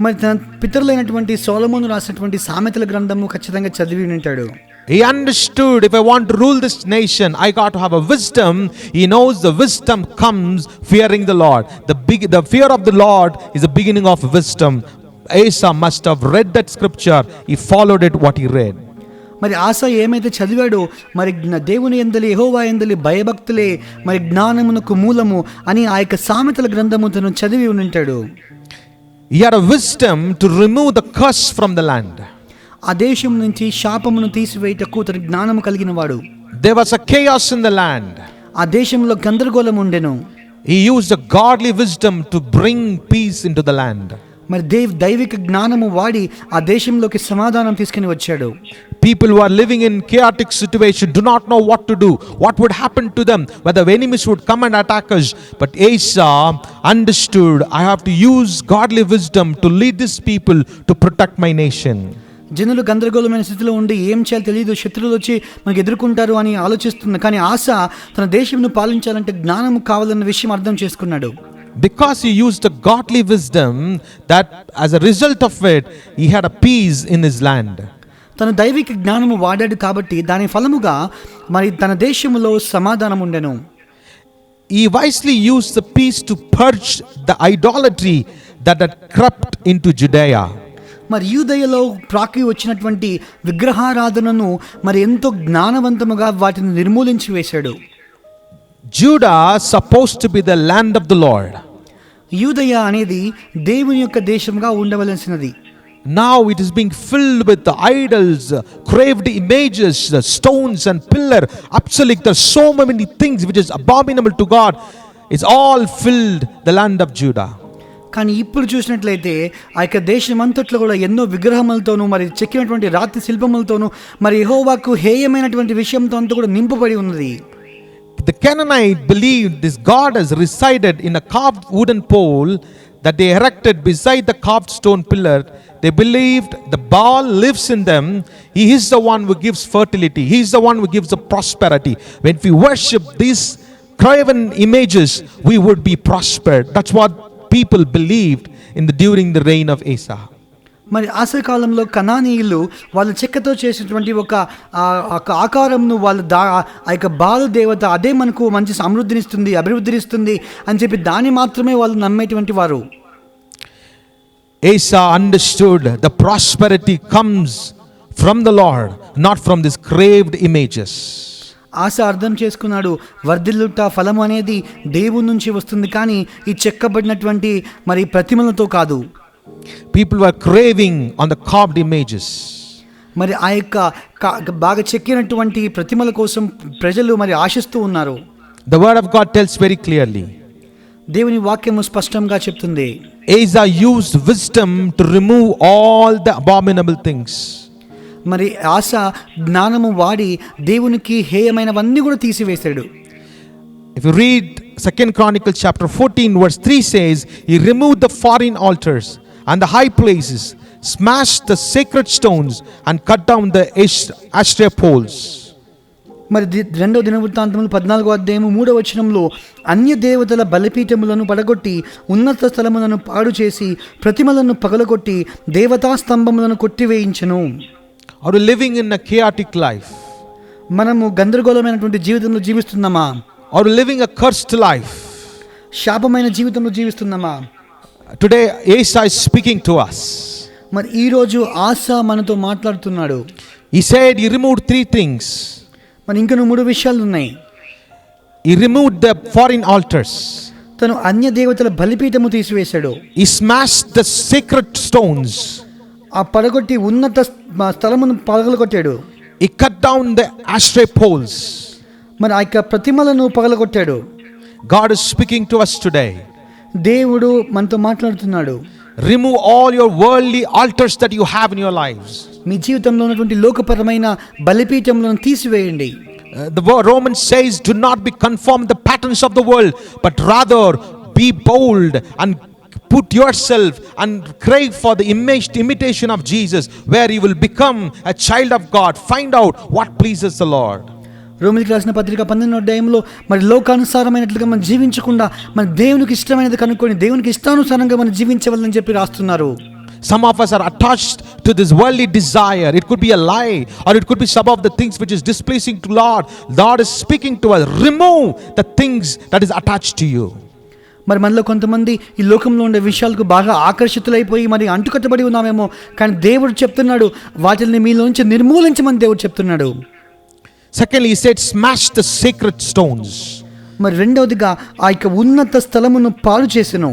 మరి తన పితరులైనటువంటి సొలొమోను రాసినటువంటి సామెతల గ్రంథము ఖచ్చితంగా చదివి ఉంటాడు. He understood, if I want to rule this nation, I got to have a wisdom. He knows the wisdom comes fearing the Lord. The fear of the Lord is the beginning of wisdom. Asa must have read that scripture. He followed it what he read. మరి ఆసా ఏమైతే చదివాడో, మరి దేవుని యందలి యెహోవా యందలి భయభక్తులే మరి జ్ఞానమునకు మూలము అని ఆ యొక్క సామెతల గ్రంథము తను చదివి ఉంటాడు. He had a wisdom to remove the curse from the land. ఆ దేశం నుంచి శాపమును తీసివేయుటకు తన జ్ఞానము కలిగిన వాడు. There was a chaos in the land. ఆ దేశంలో గందరగోళం ఉండెను. He used a godly wisdom to bring peace into the land. మరి దైవిక జ్ఞానము వాడి ఆ దేశంలోకి సమాధానం తీసుకుని వచ్చాడు. People who are living in chaotic situation do not know what to do, what would happen to them, whether enemies would come and attack us. But Asa understood, I have to use godly wisdom to lead these people to protect my nation. జనులు గందరగోళమైన స్థితిలో ఉండి ఏం చేయాలో తెలియదు, శత్రువులు వచ్చి మనకు ఎదుర్కొంటారు అని ఆలోచిస్తున్నారు. కానీ ఆశ తన దేశంను పాలించాలంటే జ్ఞానం కావాలన్న విషయం అర్థం చేసుకున్నాడు. Because he used a godly wisdom, that as a result of it, he had a peace in his land. తన దైవిక జ్ఞానము వాడాడు కాబట్టి దాని ఫలముగా మరి తన దేశములో సమాధానం ఉండెను. He wisely used the peace to purge the idolatry that had crept into Judea. మరి యూదయలో ప్రాకి వచ్చినటువంటి విగ్రహారాధనను మరి ఎంతో జ్ఞానవంతముగా వాటిని నిర్మూలించి వేశాడు. Judah supposed to be the land of the Lord. యూదయ అనేది దేవుని యొక్క దేశంగా ఉండవలసినది. Now it is being filled with the idols, craved images, the stones and pillar, obsolete. There are so many things which is abominable to God. It's all filled the land of Judah. కానీ ఇప్పుడు చూసినట్లయితే ఆ యొక్క దేశం అంతట్లో కూడా ఎన్నో విగ్రహములతోనూ మరి చెక్కినటువంటి రాతి శిల్పములతోనూ మరి యెహోవాకు హేయమైనటువంటి విషయంతో అంతా కూడా నింపబడి ఉన్నది. The Canaanite believed this God has resided in a carved wooden pole that they erected beside the carved stone pillar. They believed the Baal lives in them. He is the one who gives fertility. He is the one who gives the prosperity. When we worship these graven images, we would be prospered. That's what people believed during the reign of Asa. మరి ఆసా కాలంలో కనానీయులు వాళ్ళ చెక్కతో చేసినటువంటి ఒక ఆకారంను వాళ్ళు ఆ యొక్క బాలు దేవత అదే మనకు మంచి సమృద్ధినిస్తుంది, అభివృద్ధినిస్తుంది అని చెప్పి దాన్ని మాత్రమే వాళ్ళు నమ్మేటువంటి వారు. Asa understood the prosperity comes from the Lord, not from these craved images. ఆశ అర్థం చేసుకున్నాడు, వర్ధిల్లుట ఫలము అనేది దేవుని నుంచి వస్తుంది, కానీ ఈ చెక్కబడినటువంటి మరి ప్రతిమలతో కాదు. People were craving on the carved images. మరి ఆ యొక్క బాగా చెక్కినటువంటి ప్రతిమల కోసం ప్రజలు మరి ఆశిస్తూ ఉన్నారు. The word of God tells very clearly. దేవుని వాక్యము స్పష్టంగా చెప్తుంది. Asa used wisdom to remove all the abominable things. మరి ఆశ జ్ఞానము వాడి దేవునికి హేయమైనవన్నీ కూడా తీసివేశాడు. If you read 2 Chronicles chapter 14 verse 3 says, he removed the foreign altars and the high places, smashed the sacred stones and cut down the Asherah poles. మరి 2 దినవృత్తాంతములు 14వ అధ్యాయము 3వ వచనంలో అన్య దేవతల బలిపీఠములను పడగొట్టి ఉన్నత స్థలములను పాడు చేసి ప్రతిమలను పగలగొట్టి దేవతా స్తంభములను కొట్టివేయించెను. Are you living in a chaotic life? మనము గందరగోళమైనటువంటి జీవితంలో జీవిస్తున్నామా? Are you living a cursed life? శాపమైన జీవితంలో జీవిస్తున్నామా? Today Asa is speaking to us. మరి ఈ రోజు ఆశ మనతో మాట్లాడుతున్నాడు. He said he removed 3 things. మరి ఇంకా 3 విషయాలు ఉన్నాయి. He removed the foreign altars. తను అన్య దేవతల బలిపీఠము తీసివేశాడు. He smashed the sacred stones. ఆ పడగొట్టి ఉన్నత స్థలమును పగలగొట్టాడు. He cut down the Asherah poles. మరి ఆ యొక్క ప్రతిమలను పగలగొట్టాడు. God is speaking to us today. దేవుడు మనతో మాట్లాడుతున్నాడు. Remove all your worldly altars that you have in your lives. మీ జీవితంలో ఉన్నటువంటి లోకపరమైన బలిపీఠములను తీసివేయండి. The Romans says, do not be conformed to the patterns of the world, but rather be bold and put yourself and crave for the imitation of Jesus, where you will become a child of God. Find out what pleases the Lord. రోమిలికి రాసిన పత్రిక 12వ అధ్యాయంలో మరి లోకానుసారమైనట్లుగా మనం జీవించకుండా మన దేవునికి ఇష్టమైనది కనుక్కొని దేవునికి ఇష్టానుసారంగా మనం జీవించవాలని చెప్పి రాస్తున్నారు. Some of us are attached to this worldly desire. It could be a lie, or it could be some of the things which is displeasing to Lord. Lord is speaking to us. Remove the things that is attached to you. మరి మనలో కొంతమంది ఈ లోకంలో ఉండే విషయాలకు బాగా ఆకర్షితులైపోయి మరి అంటుకట్టబడి ఉన్నామేమో, కానీ దేవుడు చెప్తున్నాడు వాటిని మీలోంచి నిర్మూలించమని దేవుడు చెప్తున్నాడు. Secondly, he said, smash the sacred stones. మరి రెండవదిగా ఆ యొక్క ఉన్నత స్థలమును పాడు చేసెను.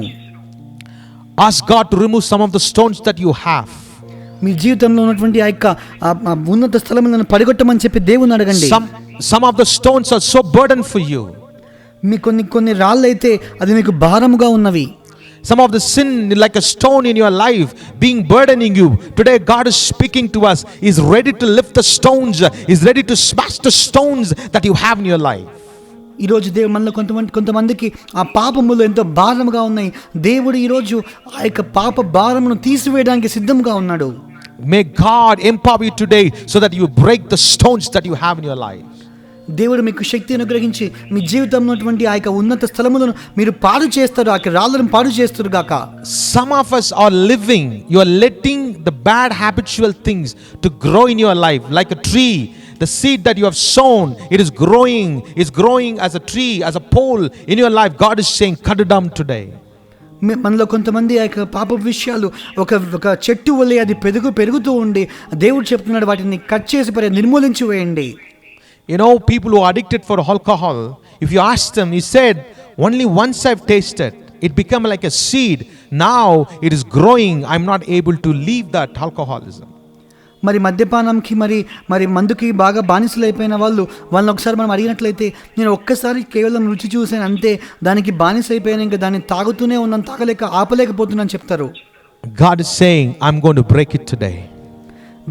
Ask God to remove some of the stones that you have. మీ జీవితంలో ఉన్నటువంటి ఆ యొక్క ఉన్నత స్థలములను పడగొట్టమని చెప్పి దేవుని అడగండి. Some of the stones are so burden for you. మీ కొన్ని రాళ్ళు అయితే అది మీకు భారముగా ఉన్నవి. Some of the sin like a stone in your life being burdening you. Today God is speaking to us. He is ready to lift the stones. He is ready to smash the stones that you have in your life. ఈరోజు దేవుడు మనలో కొంతమందికి ఆ పాపములు ఎంతో భారముగా ఉన్నాయి. దేవుడు ఈరోజు ఆ యొక్క పాప భారమును తీసివేయడానికి సిద్ధంగా ఉన్నాడు. May God empower you today so that you break the stones that you have in your life. దేవుడు మీకు శక్తి అనుగ్రహించి మీ జీవితంలో ఉన్నటువంటి ఆ యొక్క ఉన్నత స్థలములను మీరు పాడు చేస్తారు, ఆ రాళ్ళను పాడు చేస్తారు గాక. Some of us are living, you are letting the bad habitual things to grow in your life like a tree. The seed that you have sown, it is growing as a tree, as a pole in your life. God is saying, cut it down today. మనలో కొంతమంది ఆ యొక్క పాప విషయాలు ఒక చెట్టు వలె అది పెరుగుతూ ఉండి దేవుడు చెప్తున్నాడు వాటిని కట్ చేసి నిర్మూలించి వేయండి. You know, people who are addicted for alcohol, if you ask them, he said, only once I've tasted, it became like a seed. Now it is growing. I'm not able to leave that alcoholism. మరి మద్యపానంకి మరి మందుకి బాగా బానిసలైపోయిన వాళ్ళని ఒకసారి మనం అడిగినట్లయితే, నేను ఒక్కసారి కేవలం రుచి చూసాను అంతే, దానికి బానిస అయిపోయాను, ఇంకా దాన్ని తాగుతూనే ఉన్నాను, ఆపలేకపోతున్నాను చెప్తారు. God is saying, I'm going to break it today.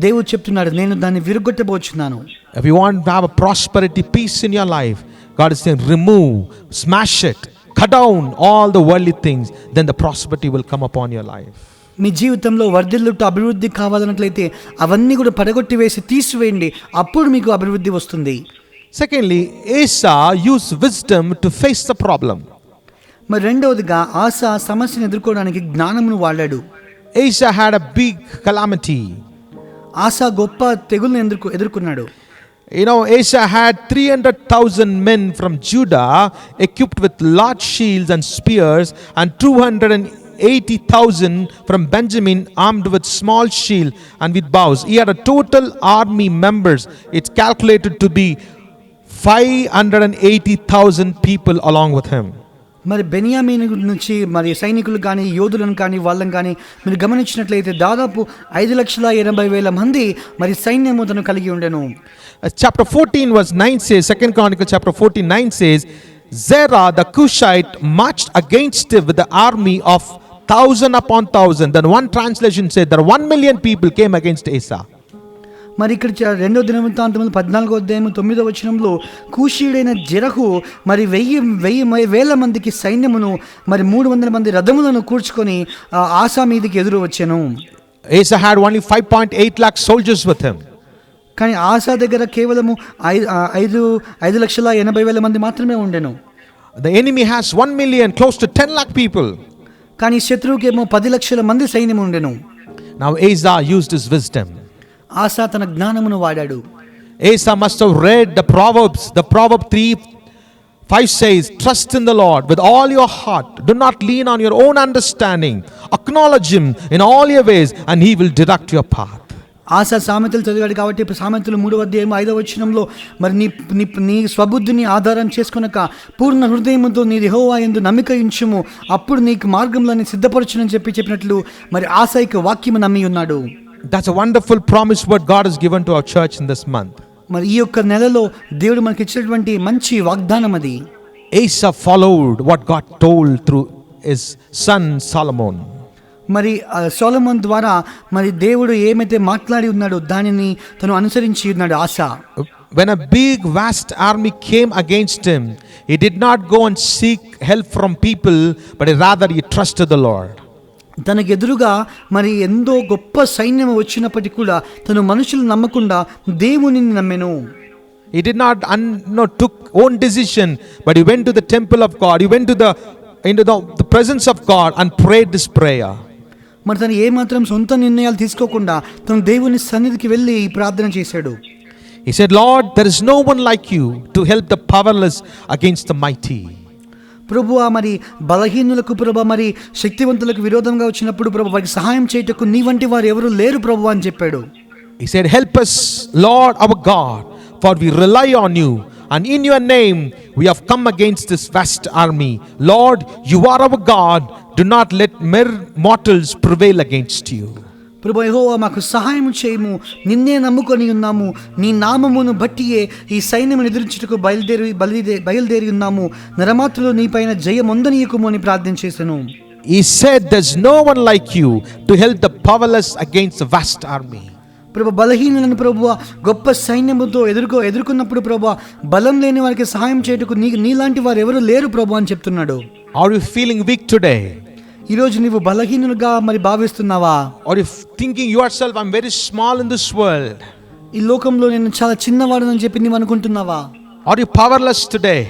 దేవుడు చెప్తున్నాడు, నేను దాన్ని విరగొట్టబోచున్నాను. If you want to have a prosperity, peace in your life, God is saying, remove, smash it, cut down all the worldly things, then the prosperity will come upon your life. మీ జీవితంలో వర్ధిల్లుట అభివృద్ధి కావాలన్నట్లయితే అవన్నీ కూడా పడగొట్టి వేసి తీసివేయండి, అప్పుడు మీకు అభివృద్ధి వస్తుంది. Secondly, Asa used wisdom to face the problem. మరి రెండవదిగా ఆసా సమస్యను ఎదుర్కోవడానికి జ్ఞానమును వాడాడు. Asa had a big calamity. ఆసా గొప్ప తెగుల్ని ఎదుర్కొన్నాడు. You know, Asa had 300,000 men from Judah equipped with large shields and spears, and 280,000 from Benjamin armed with small shield and with bows. He had a total army members. It's calculated to be 580,000 people along with him. మరి బెన్యామీను నుంచి మరి సైనికులు కానీ యోధులను కానీ వాళ్ళని కానీ మీరు గమనించినట్లయితే దాదాపు 5,80,000 మంది మరి సైన్యము తను కలిగి ఉండెను. Chapter 14 verse 9 says, 2 Chronicles chapter 14:9 says, Zerah the Cushite marched against him with the army of 1,000 upon 1,000. Then one translation said that 1,000,000 people came against Asa. మరి ఇక్కడ 2వ దినవృత్తాంతములు 14వ అధ్యాయం 9వ వచనంలో కూషీయుడైన జెరహు మరి 1,000 మందికి సైన్యమును మరి 300 మంది రథములను కూర్చుకొని ఆసా మీదకి ఎదురు వచ్చెను. Asa had only 5.8 lakh soldiers with him. కానీ ఆసా దగ్గర కేవలము 5,80,000 మంది మాత్రమే ఉండెను. The enemy has 1,000,000, close to 10 lakh people. కానీ శత్రువుకేమో 10 లక్షల మంది సైన్యం ఉండెను. Now Asa used his wisdom. ఆసా తన జ్ఞానమును వాడాడు. Asa must have read the Proverbs. The Proverb 3:5 says, trust in the Lord with all your heart. Do not lean on your own understanding. Acknowledge him in all your ways and he will direct your path. ఆసా సామెతలు చదివాడు కాబట్టి సామెతలు 3వ అధ్యాయం 5వ వచనంలో మరి నీ స్వబుద్ధిని ఆధారం చేసుకొనక పూర్ణ హృదయముతో నీ యెహోవా యందు నమ్మిక ఉంచుము, అప్పుడు నీకు మార్గములను సిద్ధపరచునని చెప్పినట్లు మరి ఆసాయికి వాక్యము నమ్మి ఉన్నాడు. That's a wonderful promise what God has given to our church in this month. మరి ఈ యొక్క నెలలో దేవుడు మనకి ఇచ్చినటువంటి మంచి వాగ్దానం అది. Asa followed what God told through his son Solomon. మరి సొలొమోన్ ద్వారా మరి దేవుడు ఏమైతే మాట్లాడి ఉన్నాడో దానిని తను అనుసరించి ఉన్నాడు ఆస. When a big vast army came against him, he did not go and seek help from people, but rather he trusted the Lord. తనకు ఎదురుగా మరి ఎంతో గొప్ప సైన్యం వచ్చినప్పటికీ కూడా తను మనుషులు నమ్మకుండా దేవుని నమ్మెను. He did not took own decision, but he went to the temple of God. He went to into the presence of God and prayed this prayer. మరి తను ఏమాత్రం సొంత నిర్ణయాలు తీసుకోకుండా తను దేవుని సన్నిధికి వెళ్ళి ఈ ప్రార్థన చేశాడు. He said, Lord, there is no one like you to help the powerless against the mighty. ప్రభువా, మరి బలహీనులకు ప్రభువా, మరి శక్తివంతులకు విరోధంగా వచ్చినప్పుడు ప్రభువా వారికి సహాయం చేయటకు నీ వంటి వారు ఎవరు లేరు ప్రభువా అని చెప్పాడు. He said, help us, Lord our God, for we rely on you, and in your name we have come against this vast army. Lord, you are our God. Do not let mere mortals prevail against you. ప్రభువా యెహోవా, మాకు సహాయం చేయము, నిన్నే నమ్ముకొని ఉన్నాము, నీ నామమును బట్టియే ఈ సైన్యమును ఎదురించుటకు బయలుదేరి ఉన్నాము, నరమాత్రులు నీపైన జయమొందనీయకుము అని ప్రార్థన చేశాను. He said, there's no one like you to help the powerless against the vast army. ప్రభు బలహీనులను ప్రభువా గొప్ప సైన్యముతో ఎదుర్కొన్నప్పుడు ప్రభువా బలం లేని వారికి సహాయం చేయటకు నీలాంటి వారు ఎవరు లేరు ప్రభు అని చెప్తున్నాడు. Are you feeling weak today? ఈరోజు నీవు బలహీనులుగా మరి భావిస్తున్నావా? Or if thinking yourself, I'm very small in this world? ఈ లోకంలో నేను చాలా చిన్నవాడనని చెప్పి నీవు అనుకుంటున్నావా? Are you powerless today?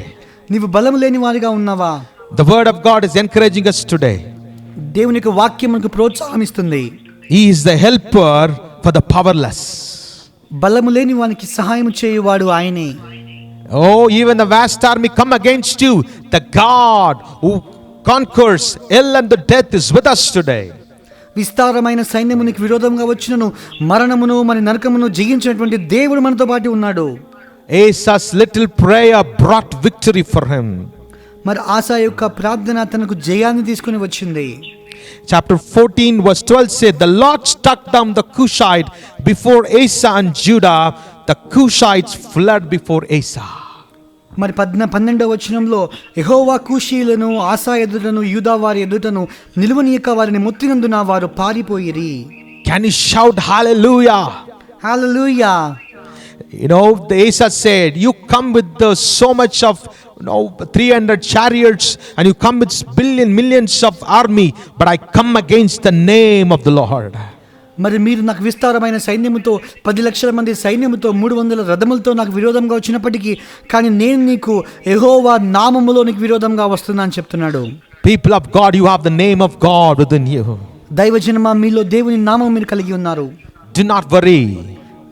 నీవు బలం లేని వారిగా ఉన్నావా? The word of God is encouraging us today. దేవుని యొక్క వాక్యం మనకు ప్రోత్సాహం ఇస్తుంది. He is the helper for the powerless. బలము లేని వానికి సహాయం చేయువాడు ఆయనే. Oh, even the vast army come against you. The God who conquers hell and the death is with us today. విస్తారమైన సైన్యమునికి విరోధంగా వచ్చినను మరణమును మరి నరకమును జయించినటువంటి దేవుడు మనతో పాటు ఉన్నాడు. Asa's little prayer brought victory for him. మరి ఆసా యొక్క ప్రార్థన తనకు జయాన్ని తీసుకుని వచ్చింది. Chapter 14 verse 12 said, the Lord struck down the Cushite before Asa and Judah. The Cushites fled before Asa. మరి 12వ వచనంలో యెహోవా కూషీయులను ఆసా ఎదుటను యూదా వారి ఎదుటను నిలువనీయక వారిని ముత్తినందున వారు పారిపోయిరి. Can you shout hallelujah? Hallelujah. The Asa said, you come with so much of 300 chariots and you come with millions of army, but I come against the name of the Lord. మరి మీరు నాకు విస్తారమైన సైన్యముతో 10 లక్షల మంది సైన్యముతో 300 రథములతో నాకు విరోధంగా వచ్చినప్పటికీ కానీ నేను నీకు యెహోవా నామములో నీకు విరోధంగా వస్తున్నా అని చెప్తున్నాడు. People of God, you have the name of God within you. దైవజనమా, మీలో దేవుని నామం మీరు కలిగి ఉన్నారు. Do not worry.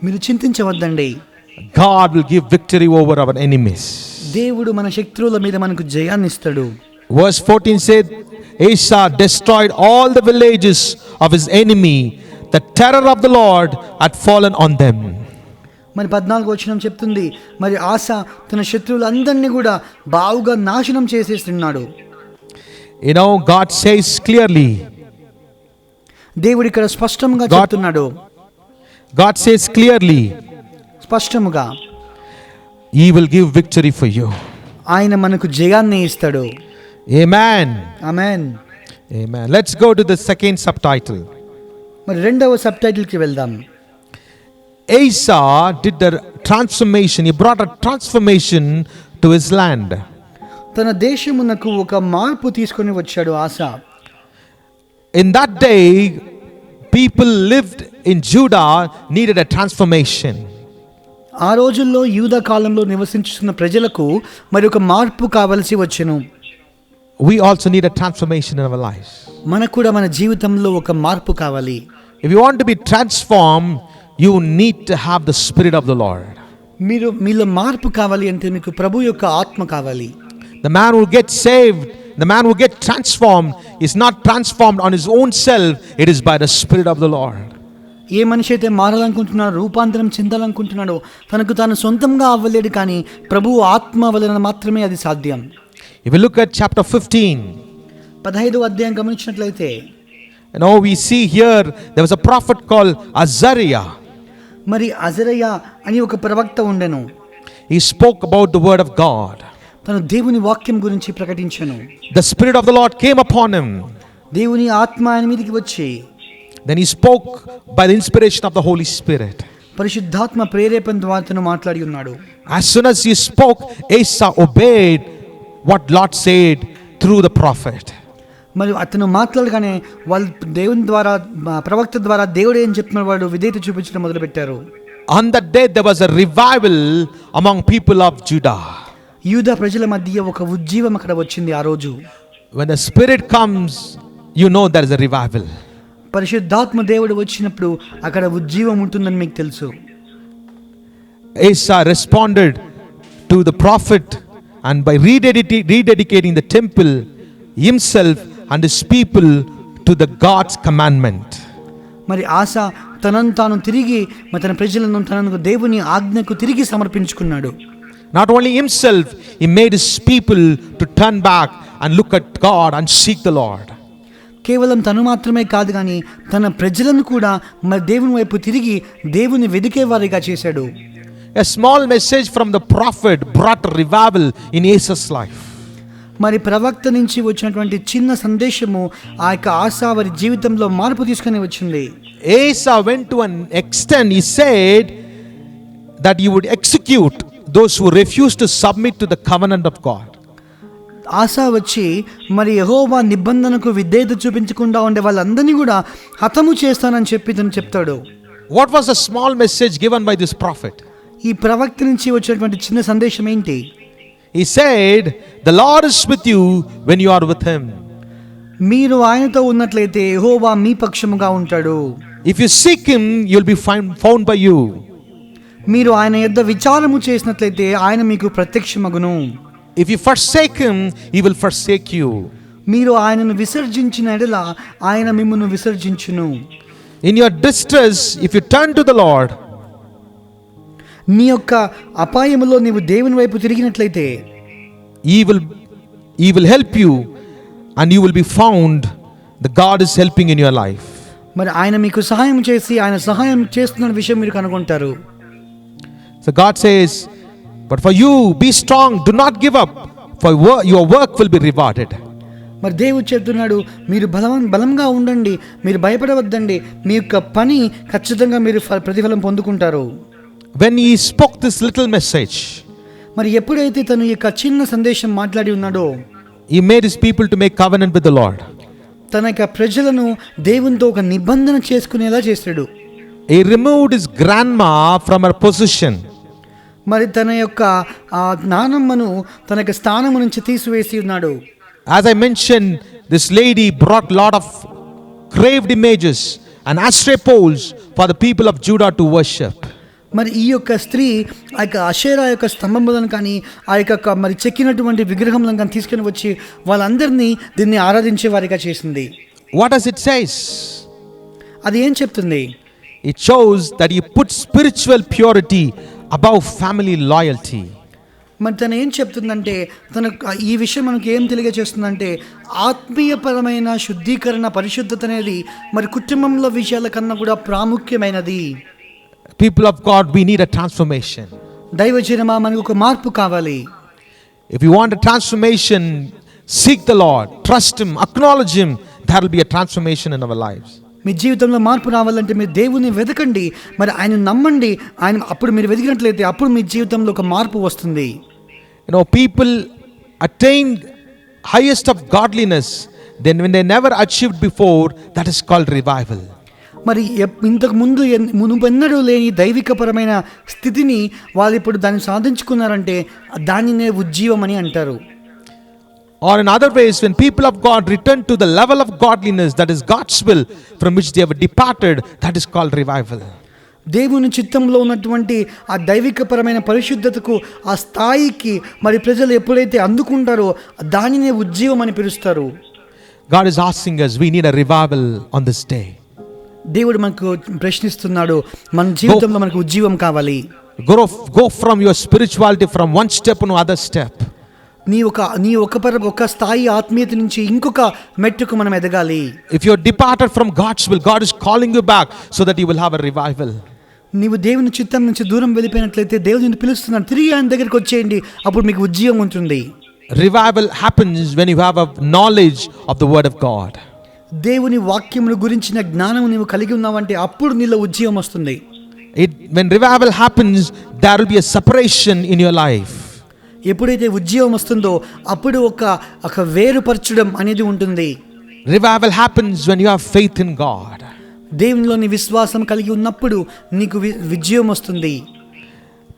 మీరు చింతించవద్దండి. God will give victory over our enemies. దేవుడు మన శత్రువుల మీద మనకు జయాన్ని ఇస్తాడు. Verse 14 said, Asa destroyed all the villages of his enemy. The terror of the Lord had fallen on them. మరి 14వ వచనం చెప్తుంది, మరి ఆసా తన శత్రువులందరినీ కూడా బావుగా నాశనం చేసేస్తున్నాడు. God says clearly. దేవుడు ఇక్కడ స్పష్టంగా చెప్తున్నాడు. God says clearly. స్పష్టముగా He will give victory for you. ఆయన మనకు జయాన్ని ఇస్తాడు. Amen. Amen. Amen. Let's go to the second subtitle. మరి రెండవ సబ్ టైటిల్ కి వెళ్దాం. Asa did the transformation. He brought a transformation to his land. తన దేశమునకు ఒక మార్పు తీసుకొని వచ్చాడు ఆసా. In that day, people lived in Judah needed a transformation. ఆ రోజుల్లో యూదా కాలంలో నివసించుతున్న ప్రజలకు మరి ఒక మార్పు కావలసి వచ్చెను. We also need a transformation in our lives. మనకు కూడా మన జీవితంలో ఒక మార్పు కావాలి. If you want to be transformed, you need to have the Spirit of the Lord. మీలో మార్పు కావాలి అంటే మీకు ప్రభు యొక్క ఆత్మ కావాలి. The man who gets saved, the man who gets transformed is not transformed on his own self, it is by the Spirit of the Lord. ఏ మనిషి అయితే మారాలనుకుంటున్నాడో, రూపాంతరం చెందాలనుకుంటున్నాడో తనకు తాను సొంతంగా అవ్వలేడు, కానీ ప్రభు ఆత్మ వలన మాత్రమే అది సాధ్యం. If you look at chapter 15, 15వ అధ్యాయం గమనించినట్లయితే we see here there was a prophet called Azariah. మరి అజరయ అని ఒక ప్రవక్త ఉండెను. He spoke about the word of God. తను దేవుని వాక్యం గురించి ప్రకటించెను. The Spirit of the Lord came upon him. దేవుని ఆత్మ ఆయన మీదకి వచ్చి, then he spoke by the inspiration of the Holy Spirit. పరిశుద్ధాత్మ ప్రేరేపణ ద్వారా తను మాట్లాడి ఉన్నాడు. As soon as he spoke, Asa obeyed what Lord said through the prophet. మరియు అతను మాట్లాడగానే వాళ్ళు దేవుని ద్వారా, ప్రవక్త ద్వారా దేవుడు ఏం చెప్తున్నాడు వాడు విధేయత చూపించడం మొదలుపెట్టారు. On that day there was a revival among people of Judah. యూదా ప్రజల మధ్య ఒక ఉజ్జీవం అక్కడ వచ్చింది ఆ రోజు. When the Spirit comes, you know there is a revival. పరిశుద్ధాత్మ దేవుడు వచ్చినప్పుడు అక్కడ ఉజ్జీవం ఉంటుందని మీకు తెలుసు. Asa responded to the prophet and by rededicating the temple himself and his people to the God's commandment. మరి ఆసా తనను తాను తిరిగి తన ప్రజలను తనను దేవుని ఆజ్ఞకు తిరిగి సమర్పించుకున్నాడు. Not only himself, he made his people to turn back and look at God and seek the Lord. కేవలం తను మాత్రమే కాదు కానీ తన ప్రజలను కూడా మరి దేవుని వైపు తిరిగి దేవుని వెదికే వారిగా చేశాడు. A small message from the prophet brought a revival in Asa's life. మరి ప్రవక్త నుంచి వచ్చినటువంటి చిన్న సందేశము ఆ యొక్క ఆసా వారి జీవితంలో మార్పు తీసుకొని వచ్చింది. Asa went to an extent, he said that he would execute those who refused to submit to the covenant of God. ఆసా వచ్చి మరి యెహోవా నిబంధనకు విధేయత చూపించకుండా ఉండే వాళ్ళందరినీ కూడా హతము చేస్తానని చెప్పి తను చెప్తాడు. What was the small message given by this prophet? ఈ ప్రవక్త నుంచి వచ్చినటువంటి చిన్న సందేశం ఏంటి? He said, the Lord is with you when you are with him. మీరు ఆయనతో ఉన్నట్లయితే యెహోవా మీ పక్షముగా ఉంటాడు. If you seek him, you'll be found by you. మీరు ఆయన యొద్ద విచారము చేసినట్లయితే ఆయన మీకు ప్రత్యక్షమగును. If you forsake him, he will forsake you. మీరు ఆయనను విసర్జించిన ఎడల ఆయన మిమ్మును విసర్జించును. In your distress, if you turn to the Lord, నీ యొక్క అపాయములో నీవు దేవుని వైపు తిరిగినట్లయితే he will help you and you will be found. The God is helping in your life. మరి ఆయన మీకు సహాయం చేసి ఆయన సహాయం చేస్తున్న విషయం మీరు కనుగొంటారు. So God says, but for you, be strong, do not give up, for your work will be rewarded. మరి దేవుడు చెప్తున్నాడు, మీరు బలంగా ఉండండి, మీరు భయపడవద్దండి, మీ యొక్క పని ఖచ్చితంగా మీరు ప్రతిఫలం పొందుకుంటారు. When he spoke this little message, మరి ఎప్పుడైతే తను ఈ యొక్క చిన్న సందేశం మాట్లాడి ఉన్నాడో, he made his people to make covenant with the Lord. తన యొక్క ప్రజలను దేవునితో ఒక నిబంధన చేసుకునేలా చేశాడు. He removed his grandma from her position. మరి తన యొక్క నానమ్మను తన యొక్క స్థానము నుంచి తీసివేసి ఉన్నాడు. As I mentioned, this lady brought lot of carved images and ashtray poles for the people of Judah to worship. మరి ఈ యొక్క స్త్రీ ఆ యొక్క అషేరా యొక్క స్తంభములను కానీ ఆ యొక్క మరి చెక్కినటువంటి విగ్రహములను కానీ తీసుకుని వచ్చి వాళ్ళందరినీ దీన్ని ఆరాధించే వారిగా చేసింది. What does it says? అది ఏం చెప్తుంది? It shows that he put spiritual purity above family loyalty. మరి తను ఏం చెప్తుందంటే, తన ఈ విషయం మనకు ఏం తెలియజేస్తుందంటే, ఆత్మీయపరమైన శుద్ధీకరణ, పరిశుద్ధత అనేది మరి కుటుంబంలో విషయాల కన్నా కూడా ప్రాముఖ్యమైనది. People of God, we need a transformation. దైవజనమా, మనకు ఒక మార్పు కావాలి. If you want a transformation, seek the Lord, trust him, acknowledge him. There will be a transformation in our lives. మీ జీవితంలో మార్పు రావాలంటే మీరు దేవుని వెతకండి, మరి ఆయన నమ్మండి. ఆయన అప్పుడు మీరు వెతికినట్లయితే అప్పుడు మీ జీవితంలో ఒక మార్పు వస్తుంది. People attain highest of godliness then when they never achieved before, that is called revival. మరి ఇంతకు ముందు మునుపెన్నడూ లేని దైవికపరమైన స్థితిని వాళ్ళు ఇప్పుడు దాన్ని సాధించుకున్నారంటే దానినే ఉజ్జీవం అని అంటారు. Or in other ways, when people of God return to the level of godliness that is God's will from which they have departed, that is called revival. దేవుని చిత్తంలో ఉన్నటువంటి ఆ దైవికపరమైన పరిశుద్ధతకు, ఆ స్థాయికి మరి ప్రజలు ఎప్పుడైతే అందుకుంటారో దానినే ఉజ్జీవం అని పిలుస్తారు. God is asking us, we need a revival on this day. దేవుడు మనకు ప్రశ్నిస్తున్నాడు, మన జీవితంలో మనకు ఉజ్జీవం కావాలి. Go from your spirituality from one step to another step. నీ ఒక స్థాయి ఆత్మీయత నుంచి ఇంకొక మెట్టుకు మనం ఎదగాలి. If you are departed from God's will, God is calling you back so that you will have a revival. నీవు దేవుని చిత్తం నుంచి దూరం వెళ్ళిపోయినట్లయితే దేవుడు నిన్ను పిలుస్తున్నాడు, తిరిగి ఆయన దగ్గరికి వచ్చేయండి, అప్పుడు మీకు ఉజ్జీవం ఉంటుంది. Revival happens when you have a knowledge of the word of God. దేవుని వాక్యమును గురించిన జ్ఞానం నీవు కలిగి ఉన్నావంటే అప్పుడు నీలో ఉజ్జీవం వస్తుంది. When revival happens, there will be a separation in your life. ఎప్పుడైతే ఉజ్జీవం వస్తుందో అప్పుడు ఒక వేరుపరచడం అనేది ఉంటుంది. Revival happens when you have faith in God. దేవునిలోని విశ్వాసం కలిగి ఉన్నప్పుడు నీకు విజయం వస్తుంది.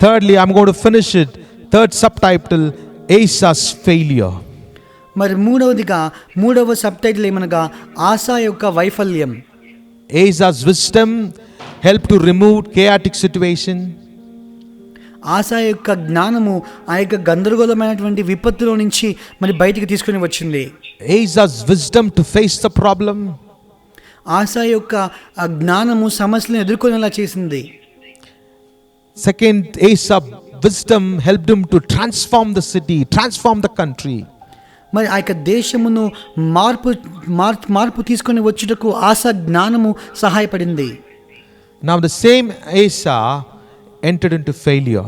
Thirdly, I'm going to finish it. Third subtitle, Asa's failure. మరి మూడవ సబ్ టైటిల్ ఏమనగా ఆసా యొక్క వైఫల్యం. Asa's wisdom helped to remove chaotic situation. ఆసా యొక్క జ్ఞానము ఆ యొక్క గందరగోళమైనటువంటి విపత్తులో నుంచి మరి బయటికి తీసుకుని వచ్చింది. Asa's wisdom to face the problem. ఆసా యొక్క ఆ జ్ఞానము సమస్యలను ఎదుర్కొనేలా చేసింది. Second, Asa wisdom helped him to transform the city, transform the country. మరి ఆ యొక్క దేశమును మార్పు తీసుకొని వచ్చుటకు ఆసా జ్ఞానము సహాయపడింది. Now the same Asa entered into failure.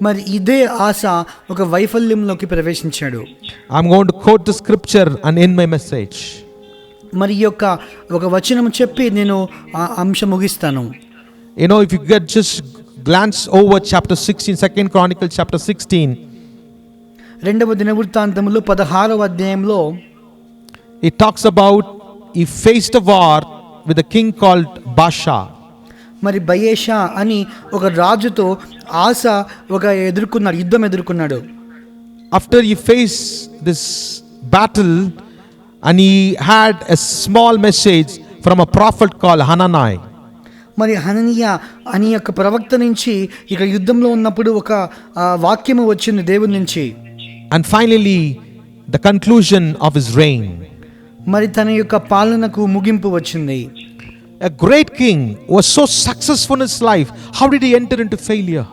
మరి ఇదే ఆసా ఒక వైఫల్యంలోకి ప్రవేశించాడు. I'm going to quote the scripture and end my message. మరి ఈ యొక్క ఒక వచనం చెప్పి నేను ఆ అంశం ముగిస్తాను. You know, if you get just glance over chapter 16, 2 Chronicles chapter 16. రెండవ దినవృత్తాంతములు 16వ అధ్యాయంలో It talks about he faced a war with a king called Baasha. మరి బయేషా అని ఒక రాజుతో ఆసా యుద్ధం ఎదుర్కొన్నాడు. After he faced this battle and he had a small message from a prophet called Hanani. మరి హననియా అని యొక్క ప్రవక్త నుంచి ఇక యుద్ధంలో ఉన్నప్పుడు ఒక వాక్యము వచ్చింది దేవుని నుంచి. And finally the conclusion of his reign. మరి తన యొక్క పాలనకు ముగింపు వచ్చింది. A great king was so successful in his life. How did he enter into failure?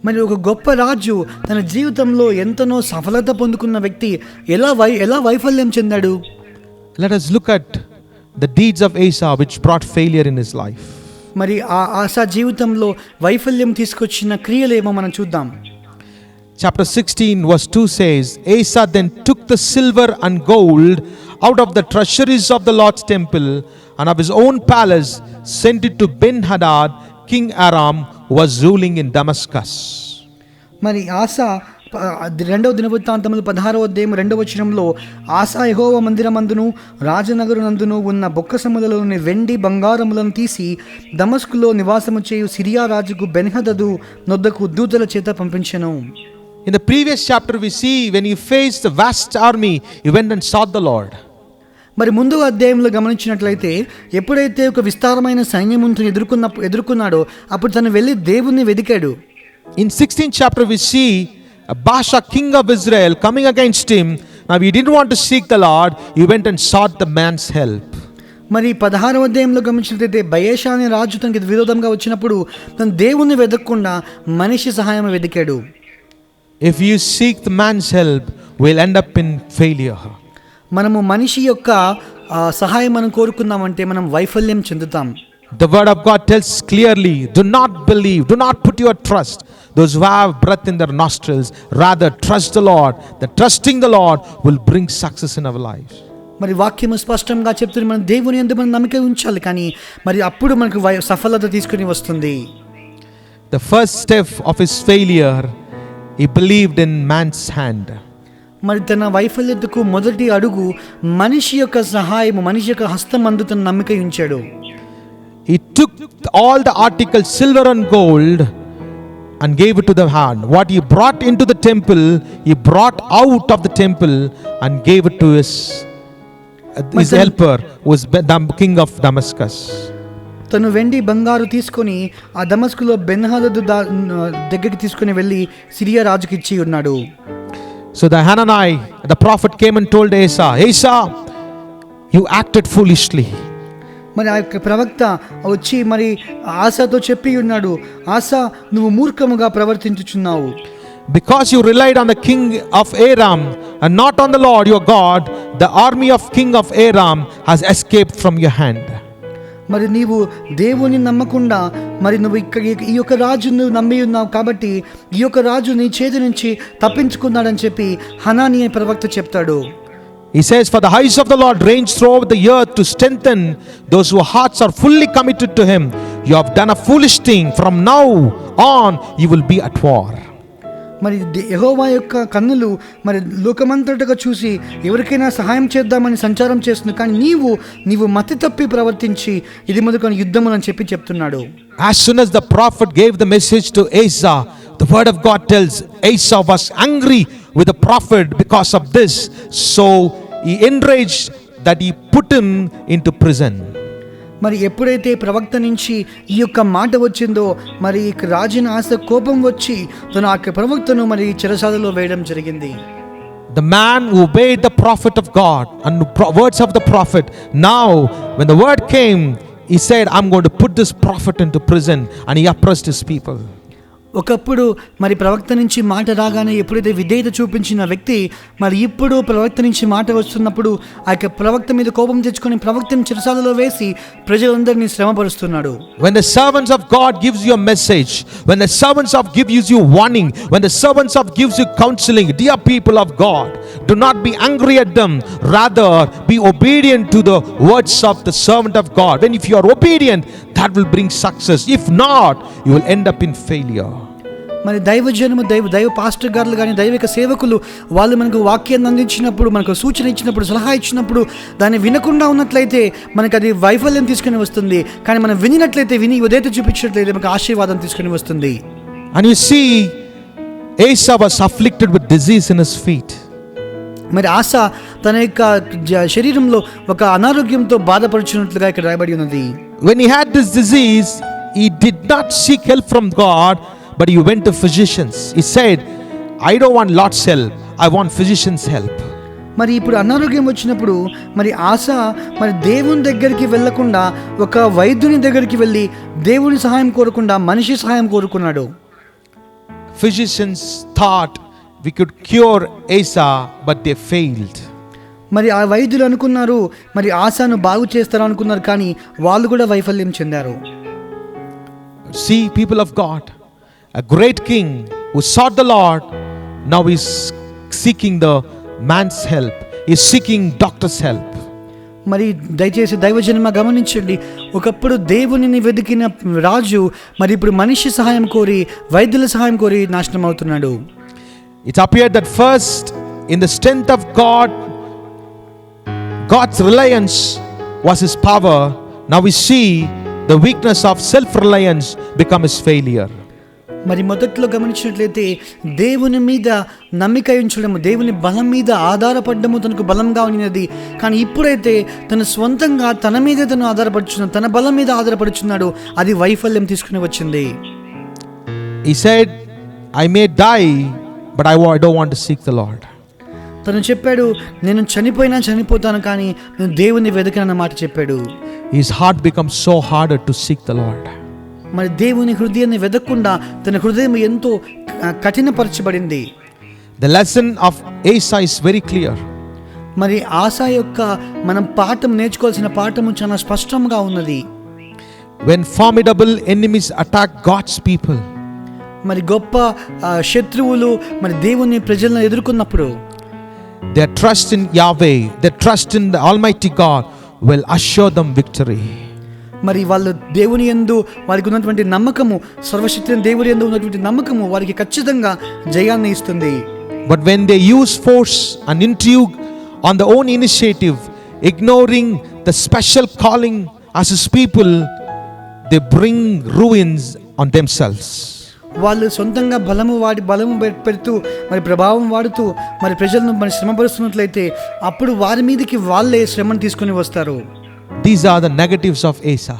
మరి ఒక గొప్ప రాజు తన జీవితంలో ఎంతనో సఫలత పొందుకున్న వ్యక్తి ఎలా వైఫల్యం చెందాడు? Let us look at the deeds of Asa which brought failure in his life. మరి ఆ ఆసా జీవితంలో వైఫల్యం తీసుకొచ్చిన క్రియలేమో మనం చూద్దాం. Chapter 16 verse 2 says, Asa then took the silver and gold out of the treasuries of the Lord's temple and of his own palace, sent it to Ben-Hadad, King Aram, who was ruling in Damascus. మరి ఆసా రెండవ దినవృత్తాంతములు 16వ అధ్యాయం 2వ వచనంలో ఆసా యెహోవా మందిరమందును రాజనగరునందును ఉన్న బొక్కసములలోని వెండి బంగారములను తీసి దమస్కులో నివాసము చేయు సిరియా రాజుకు బెన్హదదు నొద్దకు దూతల చేత పంపించెను. In the previous chapter we see when he faced the vast army, he went and sought the Lord. మరి ముందు అధ్యాయంలో గమనించినట్లయితే ఎప్పుడైతే ఒక విస్తారమైన సైన్యమును ఎదుర్కొన్నాడో అప్పుడు తను వెళ్ళి దేవుణ్ణి వెదికాడు. In 16th chapter we see Baasha, king of Israel, coming against him. Now he didn't want to seek the Lord, he went and sought the man's help. మరి 16వ అధ్యాయంలో గమనించినట్లయితే బయేషా అనే రాజు తనకి విరోధంగా వచ్చినప్పుడు తను దేవుణ్ణి వెదకకుండా మనిషి సహాయం వెదికాడు. If you seek the man's help, we'll end up in failure. మనము మనిషి యొక్క సహాయం మనం కోరుకున్నామంటే మనం వైఫల్యం చెందుతాం. The word of God tells clearly, do not believe, do not put your trust those who have breath in their nostrils, rather trust the Lord. The trusting the Lord will bring success in our lives. మరి వాక్యము స్పష్టంగా చెప్తుంది మనం దేవుని యందు మనం నమ్మిక ఉంచాలి, కానీ మరి అప్పుడు మనకు సఫలత తీసుకుని వస్తుంది. The first step of his failure, he believed in man's hand. మరి తన వైఫల్యతకు మొదటి అడుగు మనిషి యొక్క సహాయము, మనిషి యొక్క హస్తం అందు తన నమ్మిక ఉంచాడు. He took all the articles, silver and gold, and gave it to the hand. What he brought into the temple, he brought out of the temple and gave it to his helper, who was the king of Damascus. తను వెండి బంగారు తీసుకొని ఆ దమస్కులో బెన్హదదు దగ్గరికి తీసుకుని వెళ్ళి Syria రాజుకి ఇచ్చి ఉన్నాడు. So the Hanani, the prophet, came and told Asa, Asa, you acted foolishly. మరి ఆ యొక్క ప్రవక్త వచ్చి మరి ఆసాతో చెప్పి ఉన్నాడు, ఆసా నువ్వు మూర్ఖముగా ప్రవర్తించుచున్నావు. Because you relied on the king of Aram and not on the Lord your God, the army of king of Aram has escaped from your hand. మరి నీవు దేవుని నమ్మకుండా మరి నువ్వు ఈ యొక్క రాజును నమ్మి ఉన్నావు కాబట్టి ఈ యొక్క రాజు నీ చేతి నుంచి తప్పించుకున్నాడని చెప్పి హనానీ ప్రవక్త చెప్తాడు. He says, for the eyes of the Lord range throughout the earth to strengthen those whose hearts are fully committed to him. You have done a foolish thing. From now on you will be at war. మరి యెహోవా యొక్క కన్నులు మరి లోకమంతటగా చూసి ఎవరికైనా సహాయం చేద్దామని సంచారం చేస్తుంది, కానీ నీవు మతి తప్పి ప్రవర్తించి ఇది మొదలుకొని యుద్ధము అని చెప్తున్నాడు. As soon as the prophet gave the message to Asa, the word of God tells Asa was angry with the prophet because of this, so he enraged that he put him into prison. మరి ఎప్పుడైతే ప్రవక్త నుంచి ఈ యొక్క మాట వచ్చిందో మరి రాజుని ఆశ కోపం వచ్చి తను ఆ ప్రవక్తను మరి చెరసాలలో వేయడం జరిగింది. The man who obeyed the prophet of God and words of the prophet, now when the word came, he said, I'm going to put this prophet into prison, and he oppressed his people. ఒకప్పుడు మరి ప్రవక్త నుంచి మాట రాగానే ఎప్పుడైతే విధేయత చూపించిన వ్యక్తి మరి ఇప్పుడు ప్రవక్త నుంచి మాట వస్తున్నప్పుడు ఆ యొక్క ప్రవక్త మీద కోపం తెచ్చుకొని ప్రవక్తని చెరసాలలో వేసి ప్రజలందరినీ శ్రమపరుస్తున్నాడు. When the servants of God gives you a message, when the servants of God gives you warning, when the servants of gives you counseling, dear people of God, do not be angry at them, rather be obedient to the words of the servant of God. When if you are obedient, that will bring success. If not, you will end up in failure. మరి దైవజనము దైవ pastor గారులు కానీ దైవిక సేవకులు వాళ్ళు మనకు వాక్యాన్ని అందించినప్పుడు, మనకు సూచన ఇచ్చినప్పుడు, సలహా ఇచ్చినప్పుడు దాన్ని వినకుండా ఉన్నట్లయితే మనకు అది వైఫల్యం తీసుకుని వస్తుంది. కానీ మనం వినినట్లయితే విని ఉదయత చూపించినట్లయితే మనకు ఆశీర్వాదం తీసుకుని వస్తుంది. And you see, Asa was afflicted with disease in his feet. మరి ఆశ తన యొక్క శరీరంలో ఒక అనారోగ్యంతో బాధపడుచున్నట్లుగా ఇక్కడ రాయబడి ఉన్నది. When he had this disease, he did not seek help from God, but he went to physicians. He said, I don't want Lord's help, I want physicians' help. మరి ఇప్పుడు అనారోగ్యం వచ్చినప్పుడు మరి ఆశ మరి దేవుని దగ్గరికి వెళ్ళకుండా ఒక వైద్యుని దగ్గరికి వెళ్ళి దేవుని సహాయం కోరకుండా మనిషి సహాయం కోరుకున్నాడు. Physicians thought we could cure Asa, but they failed. మరి ఆ వైద్యులు అనుకున్నారు మరి ఆశాను బాగు చేస్తారు అనుకున్నారు, కానీ వాళ్ళు కూడా వైఫల్యం చెందారు. See, people of God, a great king who sought the Lord now is seeking the man's help, is seeking doctor's help. మరి దయచేసి దైవజనమ గమనించండి, ఒకప్పుడు దేవునిని వెతికిన రాజు మరి ఇప్పుడు మనిషి సహాయం కోరి వైద్యుల సహాయం కోరి నాశనం అవుతున్నాడు. It appeared that first in the strength of God, God's reliance was his power. Now we see the weakness of self-reliance become his failure. మరి మొదట్లో గమనించినట్లయితే దేవుని మీద నమ్మిక ఉంచడము, దేవుని బలం మీద ఆధారపడము తనకు బలంగా ఉన్నది. కానీ ఇప్పుడైతే తన స్వంతంగా తన మీదే తను ఆధారపడుచున్నాడు, తన బలం మీద ఆధారపడుచున్నాడు, అది వైఫల్యం తీసుకుని వచ్చింది. He said, I may die, but I don't want to seek the Lord. తను చెప్పాడు, నేను చనిపోతాను కానీ నేను దేవుని వెదకనన్న మాట చెప్పాడు. His heart becomes so harder to seek the Lord. మరి దేవుని హృదయాన్ని వెదకకుండా తన హృదయం ఎంతో కఠినపరచబడింది. The lesson of Asa is very clear. మరి ఆశా యొక్క మనం పాఠం నేర్చుకోవాల్సిన పాఠము చాలా స్పష్టంగా ఉన్నది. When formidable enemies attack God's people, మరి గొప్ప శత్రువులు మరి దేవుని ప్రజలను ఎదుర్కొన్నప్పుడు, their trust in Yahweh, their trust in the Almighty God will assure them victory. మరి వాళ్ళు దేవుని యందు వారికి ఉన్నటువంటి నమ్మకము, సర్వశక్తి దేవుని యందు ఉన్నటువంటి నమ్మకము వారికి ఖచ్చితంగా జయాన్ని ఇస్తుంది. But when they use force and intrigue on their own initiative, ignoring the special calling as his people, they bring ruins on themselves. వాళ్ళు సొంతంగా బలము పెడుతూ మరి ప్రభావం వాడుతూ మరి ప్రజలను మరి శ్రమపరుస్తున్నట్లయితే అప్పుడు వారి మీదకి వాళ్ళే శ్రమను తీసుకుని వస్తారు. These are the negatives of Asa.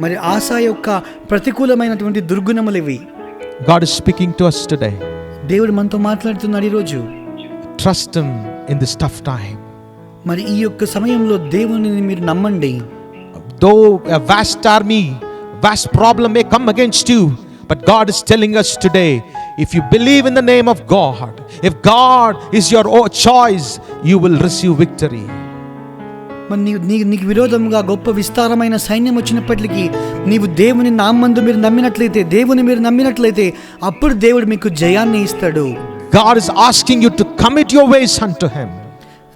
మరి ఆశా యొక్క ప్రతికూలమైనటువంటి దుర్గుణములు ఇవి. God is speaking to us today. దేవుడు మనతో మాట్లాడుతున్నాడు ఈరోజు. Trust him in this tough time. మరి ఈ యొక్క సమయంలో దేవునిని మీరు నమ్మండి. Though a vast army, vast problem may come against you, but God is telling us today, if you believe in the name of God, if God is your choice, you will receive victory. మరి నీకు విరోధంగా గొప్ప విస్తారమైన సైన్యం వచ్చినప్పటికీ నీవు దేవుని నామందు మీరు నమ్మినట్లయితే అప్పుడు దేవుడు మీకు జయాన్ని ఇస్తాడు. God is asking you to commit your ways unto him.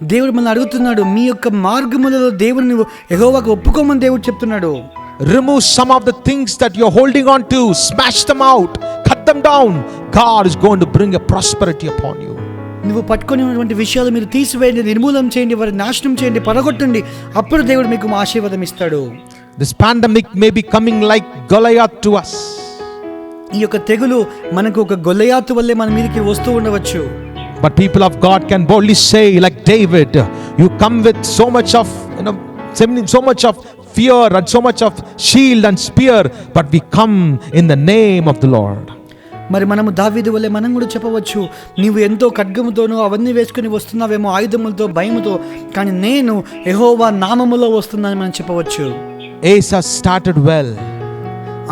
దేవుడు మనల్ని అడుగుతున్నాడు, మీ యొక్క మార్గములలో దేవుని యెహోవాకు ఒప్పుకోమని దేవుడు చెప్తున్నాడు. Remove some of the things that you're holding on to, smash them out, cut them down. God is going to bring a prosperity upon you. నువ్వు పట్టుకొని ఉన్నటువంటి విషయాలు మీరు తీసివేయండి, నిర్మూలన చేయండి, వారిని నాశనం చేయండి, పడగొట్టండి. అప్పుడు దేవుడు మీకు ఆశీర్వాదం ఇస్తాడు. This pandemic may be coming like Goliath to us. ఈ యొక్క తెగులు మనకు ఒక గొలియాతు వల్లే మన మీదకి వస్తూ ఉండవచ్చు. But people of God can boldly say, like David, you come with so much of, so much of fear and so much of shield and spear, but we come in the name of the Lord. మరి మనము దావీదు వల్లే మనం కూడా చెప్పవచ్చు, నీవు ఎంతో ఖడ్గముతోనూ అవన్నీ వేసుకుని వస్తున్నావేమో, ఆయుధములతో, భయముతో, కానీ నేను యెహోవా నామములో వస్తున్నానని మనం చెప్పవచ్చు. Asa started well,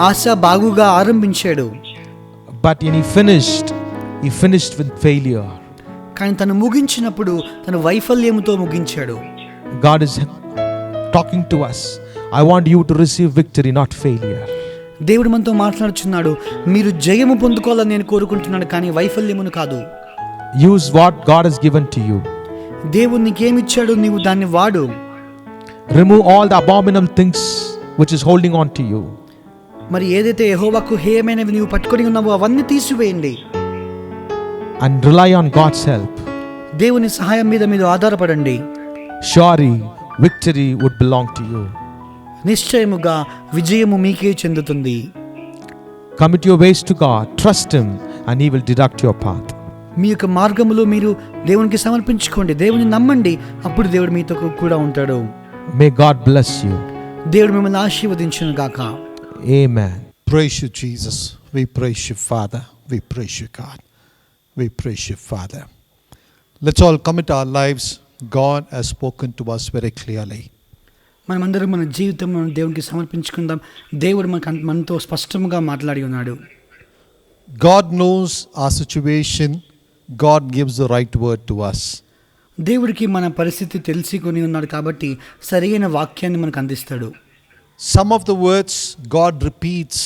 ఆసా బాగుగా ఆరంభించాడు, but when he finished with failure. కానీ తను ముగించినప్పుడు తను వైఫల్యముతో ముగించాడు. God is talking to us. I want you to receive victory, not failure. దేవుడు మనతో మాట్లాడుచున్నాడు, మీరు జయము పొందుకోవాలని నేను కోరుకుంటున్నాను, కానీ వైఫల్యమును కాదు. Use what God has given to you. దేవుడు నీకేమిచ్చాడు, నీవు దాన్ని వాడు. Remove all the abominable things which is holding on to you. మరి ఏదైతే యెహోవాకు హేయమైనవి నీవు పట్టుకొని ఉన్నావో అవన్నీ తీసివేయండి. And rely on God's help. దేవుని సహాయం మీద మీరు ఆధారపడండి. Surely victory would belong to you. నిశ్చయముగా విజయము మీకే చెందుతుంది. Commit your ways to God, trust Him, and He will direct your path. మీ యొక్క మార్గములో మీరు దేవునికి సమర్పించుకోండి, దేవుని నమ్మండి, అప్పుడు దేవుడు మీతో కూడా ఉంటాడు. May God bless you. దేవుడు మిమ్మల్ని ఆశీర్వదించును గాక. Amen. Praise you, Jesus. We praise you, Father. We praise you, God. We praise you, Father. Let's all commit our lives. God has spoken to us very clearly. మనమందరం మన జీవితం దేవునికి సమర్పించుకుందాం. దేవుడు మనతో స్పష్టంగా మాట్లాడి ఉన్నాడు. God knows our situation. God gives the right word to us. దేవుడికి మన పరిస్థితి తెలుసుకొని ఉన్నాడు కాబట్టి సరైన వాక్యాన్ని మనకు అందిస్తాడు. Some of the words God repeats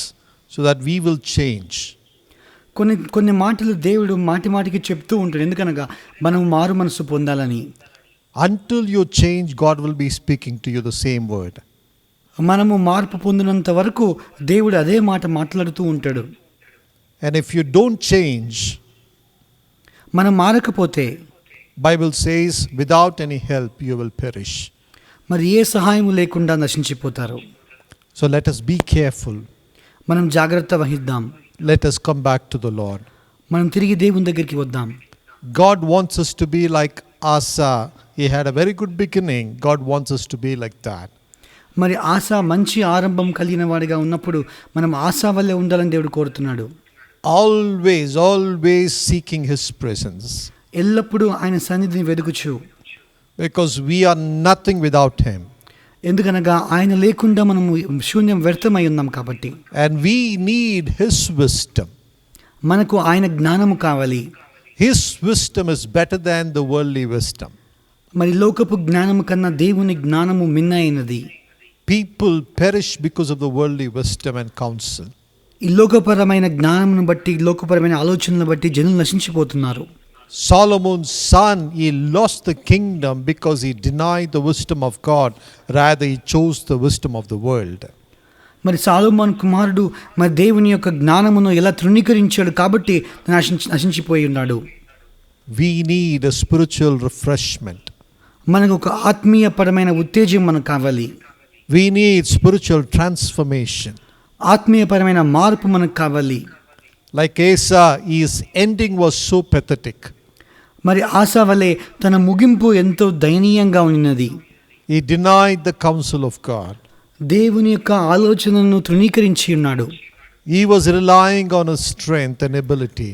so that we will change. కొన్ని మాటలు దేవుడు మాటికి చెప్తూ ఉంటాడు, ఎందుకనగా మనం మారు మనసు పొందాలని. Until you change, God will be speaking to you the same word. మనము మార్పు పొందినంత వరకు దేవుడు అదే మాట మాట్లాడుతూ ఉంటాడు. And if you don't change, మనం మారకపోతే Bible says without any help you will perish. మరి ఏ సహాయం లేకుండా నశించిపోతారు. So let us be careful. మనం జాగ్రత్త వహిద్దాం. Let us come back to the Lord. మనం తిరిగి దేవుని దగ్గరికి వద్దాం. God wants us to be like Asa. He had a very good beginning. God wants us to be like that. మరి ఆశా మంచి ఆరంభం కలిగిన వాడిగా ఉన్నప్పుడు మనం ఆశా వల్లే ఉండాలని దేవుడు కోరుతున్నాడు. Always seeking His presence. ఎల్లప్పుడూ ఆయన సన్నిధిని వెదుకుచు. Because we are nothing without Him. ఎందుకనగా ఆయన లేకుండా మనము శూన్యం వ్యర్థమై ఉన్నాం కాబట్టి. And we need His wisdom. మనకు ఆయన జ్ఞానము కావాలి. His wisdom is better than the worldly wisdom. మరి లోకపు జ్ఞానము కన్నా దేవుని జ్ఞానము మిన్నైనది. People perish because of the worldly wisdom and counsel. ఈ లోకపరమైన జ్ఞానమును బట్టి, లోకపరమైన ఆలోచనలను బట్టి జనులు నశించిపోతున్నారు. Solomon's son, he lost the kingdom because he denied the wisdom of God. Rather, he chose the wisdom of the world. మరి సొలొమోను కుమారుడు మరి దేవుని యొక్క జ్ఞానమును ఎలా తృణీకరించాడు కాబట్టి నశించిపోయి ఉన్నాడు. We need a spiritual refreshment. మనకు ఒక ఆత్మీయపరమైన ఉత్తేజం మనకు కావాలి. We need spiritual transformation. ఆత్మీయపరమైన మార్పు మనకు కావాలి. Like Asa, his ending was so pathetic. మరి ఆసా వలె తన ముగింపు ఎంతో దయనీయంగా ఉన్నది. He denied the counsel of God. దేవుని యొక్క ఆలోచనను తృణీకరించి ఉన్నాడు. He was relying on his strength and ability.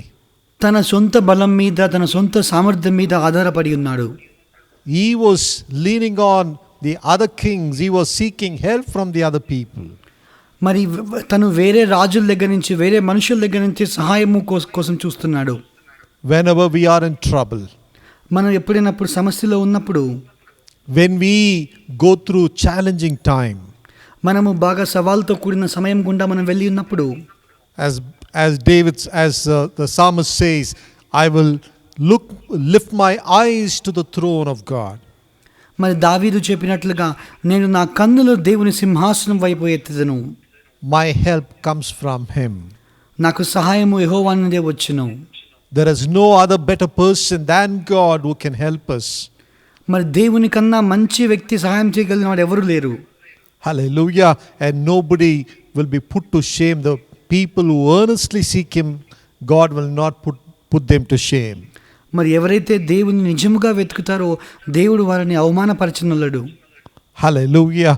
తన సొంత బలం మీద, తన సొంత సామర్థ్యం మీద ఆధారపడి ఉన్నాడు. He was leaning on the other kings. He was seeking help from the other people. మరి తను వేరే రాజుల దగ్గర నుంచి, వేరే మనుషుల దగ్గర నుంచి సహాయము కోసం చూస్తున్నాడు. Whenever we are in trouble, మనం ఎప్పుడైనప్పుడు సమస్యలో ఉన్నప్పుడు, when we go through challenging time, మనము బాగా సవాల్తో కూడిన సమయం గుండా మనం వెళ్ళి ఉన్నప్పుడు, as the psalmist says, I will lift my eyes to the throne of God. మరి దావీదు చెప్పినట్లుగా నేను నా కన్నులు దేవుని సింహాసనం వైపు ఎత్తుదును. My help comes from him. నాకు సహాయము యెహోవా నుండే వచ్చును. There is no other better person than God who can help us. మరి దేవుని కన్నా మంచి వ్యక్తి సహాయం చేయగలిగిన వాడు ఎవరు లేరు. Hallelujah. And nobody will be put to shame. The people who earnestly seek him, God will not put them to shame. మరి ఎవరైతే దేవుని నిజముగా వెతుకుతారో దేవుడు వారిని అవమానపరచనులడు. Hallelujah.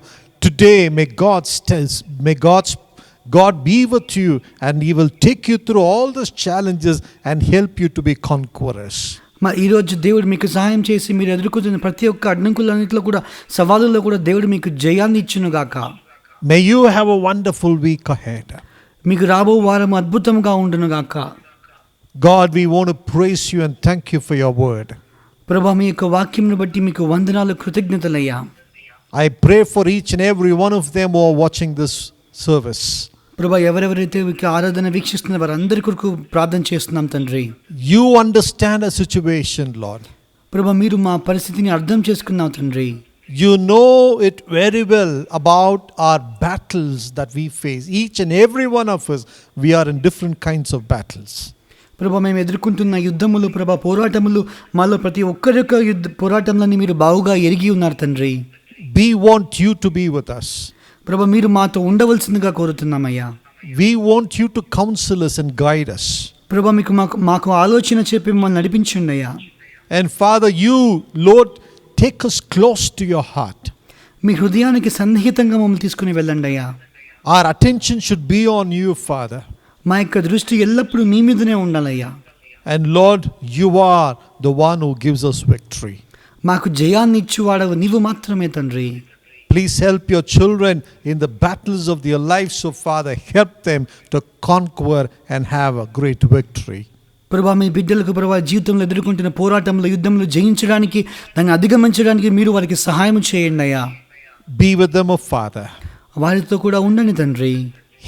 Today may God be with you, and he will take you through all those challenges and help you to be conquerors. మరి ఈరోజు దేవుడు మీకు సహాయం చేసి మీరు ఎదుర్కొంటున్న ప్రతి ఒక్క అడ్డంకులన్నింటిలో కూడా సవాలుల్లో కూడా దేవుడు మీకు జయాన్ని ఇచ్చునుగాక. May you have a wonderful week ahead. మీకు రాబో వారం అద్భుతంగా ఉండునుగాక. God, we want to praise you and thank you for your word. ప్రభువా మీ యొక్క వాక్యంను బట్టి మీకు వందనాలు కృతజ్ఞతలయ్యా. I pray for each and every one of them who are watching this service. ప్రభువా ఎవరెవరైతే మీకు ఆరాధన వీక్షిస్తున్న వారందరి కొరకు ప్రార్థన చేస్తున్నాం తండ్రి. You understand a situation, Lord. ప్రభువా మీరు మా పరిస్థితిని అర్థం చేసుకున్నావు తండ్రి. You know it very well about our battles that we face. Each and every one of us, we are in different kinds of battles. ప్రభువా మేము ఎదుర్కొంటున్న యుద్ధములు ప్రభువా పోరాటములు మాలో ప్రతి ఒక్కరి యొక్క పోరాటంలోని మీరు బాగుగా ఎరిగి ఉన్నారు తండ్రి. We want you to be with us. ప్రభువా మీరు మాతో ఉండవలసిందిగా కోరుతున్నామయ్యా. We want you to counsel us and guide us. ప్రభువా మీకు మాకు ఆలోచన చెప్పి మమ్మల్ని నడిపించండి అయ్యా. And Father, you, Lord, take us close to your heart. మీ హృదయానికి సన్నిహితంగా మమ్మల్ని తీసుకుని వెళ్ళండి అయ్యా. Our attention should be on you, Father. మా యొక్క దృష్టి ఎల్లప్పుడూ మీ మీదనే ఉండాలయ్యా. And Lord, you are the one who gives us victory. మాకు జయాన్ని ఇచ్చువాడవు నీవు మాత్రమే తండ్రి. Please help your children in the battles of their lives, so Father, help them to conquer and have a great victory. ప్రభువా మీ బిడ్డలకు ప్రభువా జీవితంలో ఎదుర్కొంటున్న పోరాటంలో యుద్ధంలో జయించడానికి దాన్ని అధిగమించడానికి మీరు వారికి సహాయం చేయండి అయ్యా. Be with them, O Father. వారితో కూడా ఉండండి తండ్రి.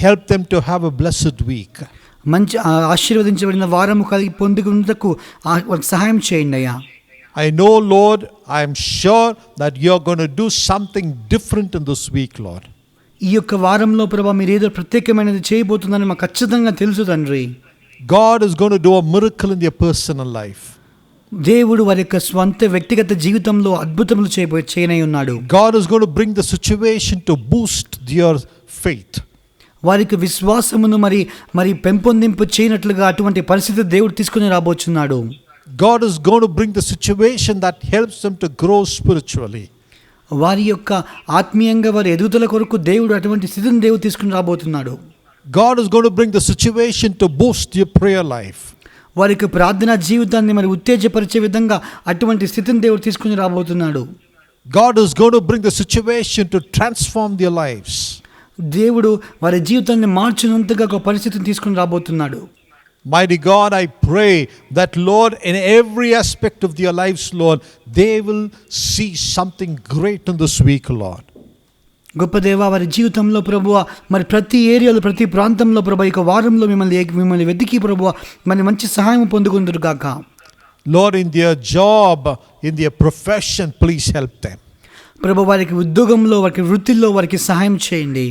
Help them to have a blessed week. మంచి ఆశీర్వదించబడిన వారము కలిగి పొందుకున్నకు వారికి సహాయం చేయండి అయ్యా. I know, Lord, I am sure that you are going to do something different in this week, Lord. ఈ యొక్క వారంలో ప్రభువా మీరు ఏదో ప్రత్యేకమైనది చేయబోతుందని మాకు ఖచ్చితంగా తెలుసు తండ్రి. God is going to do a miracle in your personal life. దేవుడు వారి యొక్క స్వంత వ్యక్తిగత జీవితంలో అద్భుతములు చేయనై ఉన్నాడు. God is going to bring the situation to boost your faith. వారికి విశ్వాసమును మరి పెంపొందింపు చేయనట్లుగా అటువంటి పరిస్థితి దేవుడు తీసుకుని రాబోచున్నాడు. God is going to bring the situation that helps them to grow spiritually. వారి యొక్క ఆత్మీయంగా వారి ఎదుగుదల కొరకు దేవుడు అటువంటి స్థితిని దేవుడు తీసుకుని రాబోతున్నాడు. God is going to bring the situation to boost your prayer life. వారికి ప్రార్థనా జీవితాన్ని మరి ఉత్తేజపరిచే విధంగా అటువంటి స్థితిని దేవుడు తీసుకుని రాబోతున్నాడు. God is going to bring the situation to transform their lives. దేవుడు వారి జీవితాన్ని మార్చినంతగా ఒక పరిస్థితిని తీసుకుని రాబోతున్నాడు. Mighty God, I pray that, Lord, in every aspect of their lives, Lord, they will see something great in this week, Lord. గొప్ప దేవా వారి జీవితంలో ప్రభువా మరి ప్రతి ఏరియాలో ప్రతి ప్రాంతంలో ప్రభువా ఈ వారంలో మిమ్మల్ని వెతికి ప్రభువా మరి మంచి సహాయం పొందుకుందురు గాక. Lord, in their job, in their profession, please help them. ప్రభువా వారికి ఉద్యోగంలో వారికి వృత్తిలో వారికి సహాయం చేయండి.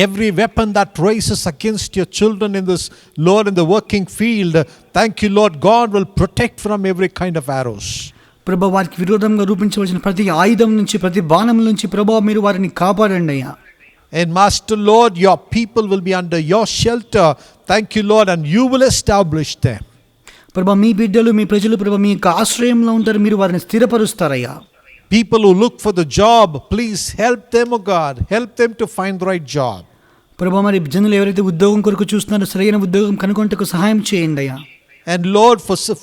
Every weapon that raises against your children in this, Lord, in the working field, thank you, Lord, God will protect from every kind of arrows. ప్రభువా వారికి విరోధంగా రూపించవలసిన ప్రతి ఆయుధం నుంచి ప్రతి బాణం నుంచి ప్రభువా మీరు వారిని కాపాడండి అయ్యా. And Master, Lord, your people will be under your shelter. Thank you, Lord, and you will establish them. ప్రభువా మీ బిడ్డలు మీ ప్రజలు ప్రభువా మీ యొక్క ఆశ్రయంలో ఉంటారు, మీరు వారిని స్థిరపరుస్తారయ్యా. People who look for the job, please help them, oh God. Help them to find the right job. ప్రభువా మరి జనులు ఎవరైతే ఉద్యోగం కొరకు చూస్తున్నారో సరైన ఉద్యోగం కనుగొంటకు సహాయం చేయండి అయ్యా. And Lord,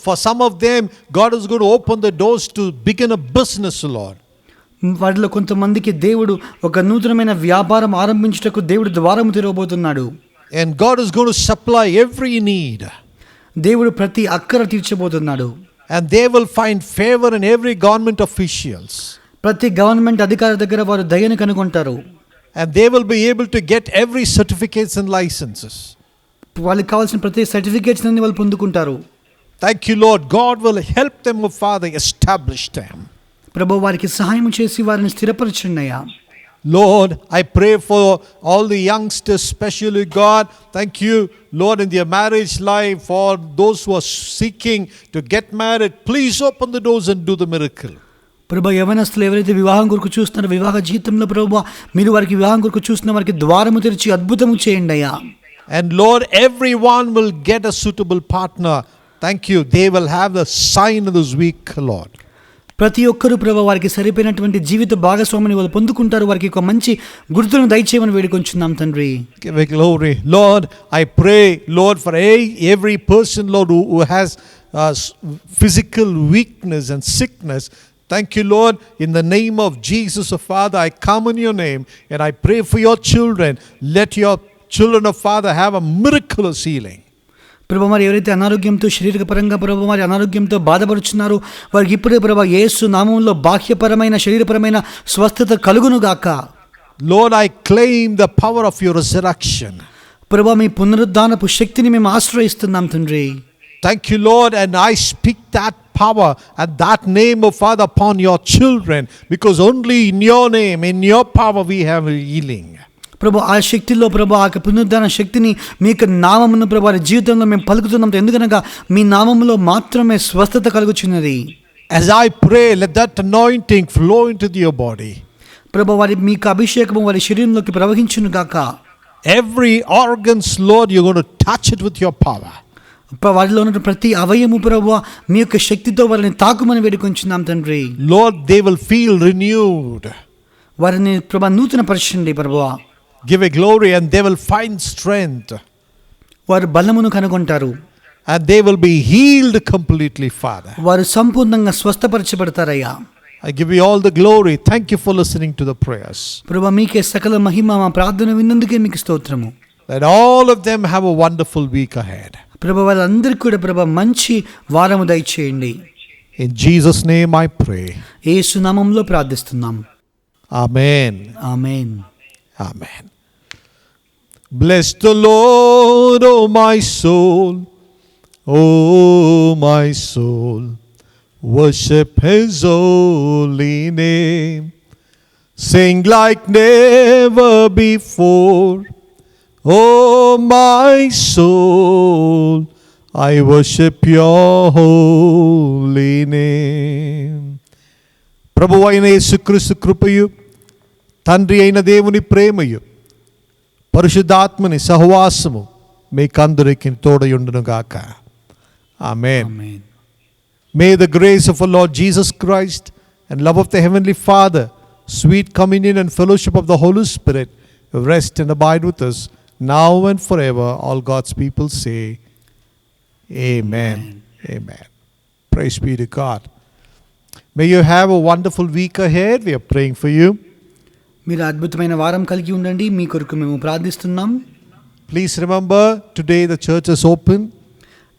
for some of them, God is going to open the doors to begin a business, Lord. వారిలో కొంతమందికి దేవుడు ఒక నూతనమైన వ్యాపారం ఆరంభించుటకు దేవుడు ద్వారం తెరవబోతున్నాడు. And God is going to supply every need. దేవుడు ప్రతి అక్కర తీర్చబోతున్నాడు. And they will find favor in every government officials. ప్రతి గవర్నమెంట్ అధికారి దగ్గర వారు దయను కనుగొంటారు. And they will be able to get every certificates and licenses. వాళ్ళకి కావాల్సిన ప్రతి సర్టిఫికేట్స్ అన్ని వాళ్ళు పొందుకుంటారు. Thank you, Lord. God will help them, oh Father, establish them. ప్రభు వారికి సహాయం చేసి వారిని స్థిరపరచండి అయ్యా. Lord, I pray for all the youngsters, especially God. Thank you, Lord, in their marriage life, for those who are seeking to get married. Please open the doors and do the miracle. ప్రభు యవనస్తులు ఎవరైతే వివాహం కొరకు చూస్తున్నారో వివాహ జీవితంలో ప్రభు మీరు వారికి వివాహం కొరకు చూస్తున్న వారికి ద్వారము తెరిచి అద్భుతము చేయండి అయ్యా. And Lord, everyone will get a suitable partner. Thank you. They will have the sign of this week, Lord. ప్రతి ఒక్కరూ ప్రభు వారికి సరిపోయినటువంటి జీవిత భాగస్వామిని వాళ్ళు పొందుకుంటారు. వారికి ఒక మంచి గుర్తును దయచేయమని వేడుకొంచున్నాం తండ్రి. Give glory. Lord, I pray, Lord, for every person, Lord, who has physical weakness and sickness. Thank you, Lord. In the name of Jesus, oh Father, I come in your name and I pray for your children. Let your children, oh Father, have a miraculous healing. ప్రభు మరి ఎవరైతే అనారోగ్యంతో శారీరకపరంగా ప్రభు మరి అనారోగ్యంతో బాధపడుచున్నారో వారికి ఇప్పుడే ప్రభు యేసు నామములో బాహ్యపరమైన శరీరపరమైన స్వస్థత కలుగును గాక. Lord, I claim the power of your resurrection. ప్రభు మీ పునరుద్ధానపు శక్తిని మేము ఆశ్రయిస్తున్నాం తండ్రి. Thank you, Lord, and I speak that power and that name, oh Father, upon your children, because only in your name, in your power, we have healing. ప్రభు ఆ శక్తిలో ప్రభు ఆ పునరుద్ధాన శక్తిని మీ యొక్క నామమును ప్రభు వారి జీవితంలో మేము పలుకుతున్నాం. ఎందుకనగా మీ నామములో మాత్రమే స్వస్థత కలుగుచున్నది. As I pray, let that anointing flow into your body. ప్రభు వారి మీకు అభిషేకము వారి శరీరంలోకి ప్రవహించును గాక. Every organs, Lord, you're going to touch it with your power. వారిలో ఉన్న ప్రతి అవయము ప్రభు మీ యొక్క శక్తితో వారిని తాకుమని వేడుకొంచున్నాం తండ్రి. Lord, they will feel renewed. వారిని ప్రభు నూతన పరచండి ప్రభు. Give a glory and they will find strength. వారు బలమును కనుగొంటారు. And they will be healed completely, Father. వారు సంపూర్ణంగా స్వస్థపరచబడతారయ్యా. I give you all the glory. Thank you for listening to the prayers. ప్రభు మీకే సకల మహిమ మా ప్రార్థన విన్నందుకే మీకు స్తోత్రము. Let all of them have a wonderful week ahead. ప్రభు వాళ్ళందరికీ కూడా ప్రభు మంచి వారము దయచేయండి. In Jesus' name I pray. యేసు నామములో ప్రార్థిస్తున్నాం. Amen. Amen. Amen. Bless the Lord, oh my soul. Oh my soul. Worship his holy name. Sing like never before. Oh my soul, I worship your holy name. ప్రభు అయిన యేసుక్రీస్తు కృపయు తండ్రి అయిన దేవుని ప్రేమయు పరిశుద్ధాత్మని సహవాసము మీకందరికి తోడయుండును గాక. ఆమేన్. ఆమేన్. May the grace of our Lord Jesus Christ and love of the Heavenly Father, sweet communion and fellowship of the Holy Spirit rest and abide with us now and forever. All God's people say, Amen. Amen. Praise be to God. May you have a wonderful week ahead. We are praying for you. మీరు అద్భుతమైన వారం కలిగి ఉండండి. మీ కొరకు మేము ప్రార్థిస్తున్నాం. Please remember, today the church is open.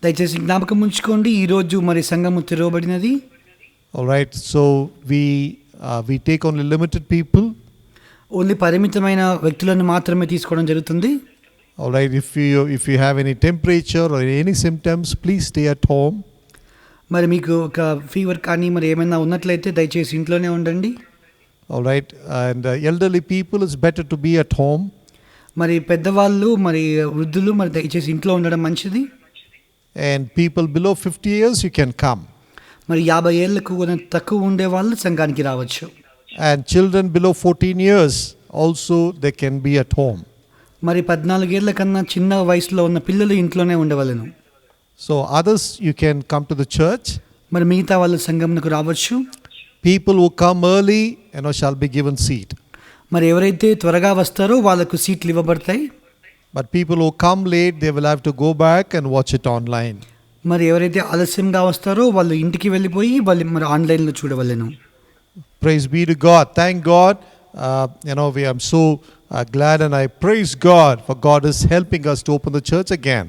దయచేసి జ్ఞాపకం ఉంచుకోండి, ఈరోజు మరి సంఘము తెరవబడినది. All right, so we take only limited people. Only పరిమితమైన వ్యక్తులను మాత్రమే తీసుకోవడం జరుగుతుంది. All right, if you have any temperature or any symptoms, please stay at home. మరి మీకు ఒక ఫీవర్ కానీ మరి ఏమైనా ఉన్నట్లయితే దయచేసి ఇంట్లోనే ఉండండి. All right, and elderly people, it's better to be at home. మరి పెద్దవాళ్ళు మరి వృద్ధులు మరి దయచేసి ఇంట్లో ఉండడం మంచిది. And people below 50 years, you can come. మరి 50 ఏళ్లకు తక్కువ ఉండే వాళ్ళు సంఘానికి రావచ్చు. And children below 14 years also, they can be at home. మరి 14 ఏళ్ల కన్నా చిన్న వయసులో ఉన్న పిల్లలు ఇంట్లోనే ఉండవలెను. So others, you can come to the church. మరి మిగతా వాళ్ళు సంఘంకు రావచ్చు. People who come early, shall be given seat. మరి ఎవరైతే త్వరగా వస్తారో వాళ్ళకు సీట్లు ఇవ్వబడతాయి. But people who come late, they will have to go back and watch it online. మరి ఎవరైతే ఆలస్యంగా వస్తారో వాళ్ళు ఇంటికి వెళ్ళిపోయి వాళ్ళు మరి ఆన్లైన్లో చూడవలెను. Praise be to God. Thank God. We am so glad, and I praise God for God is helping us to open the church again.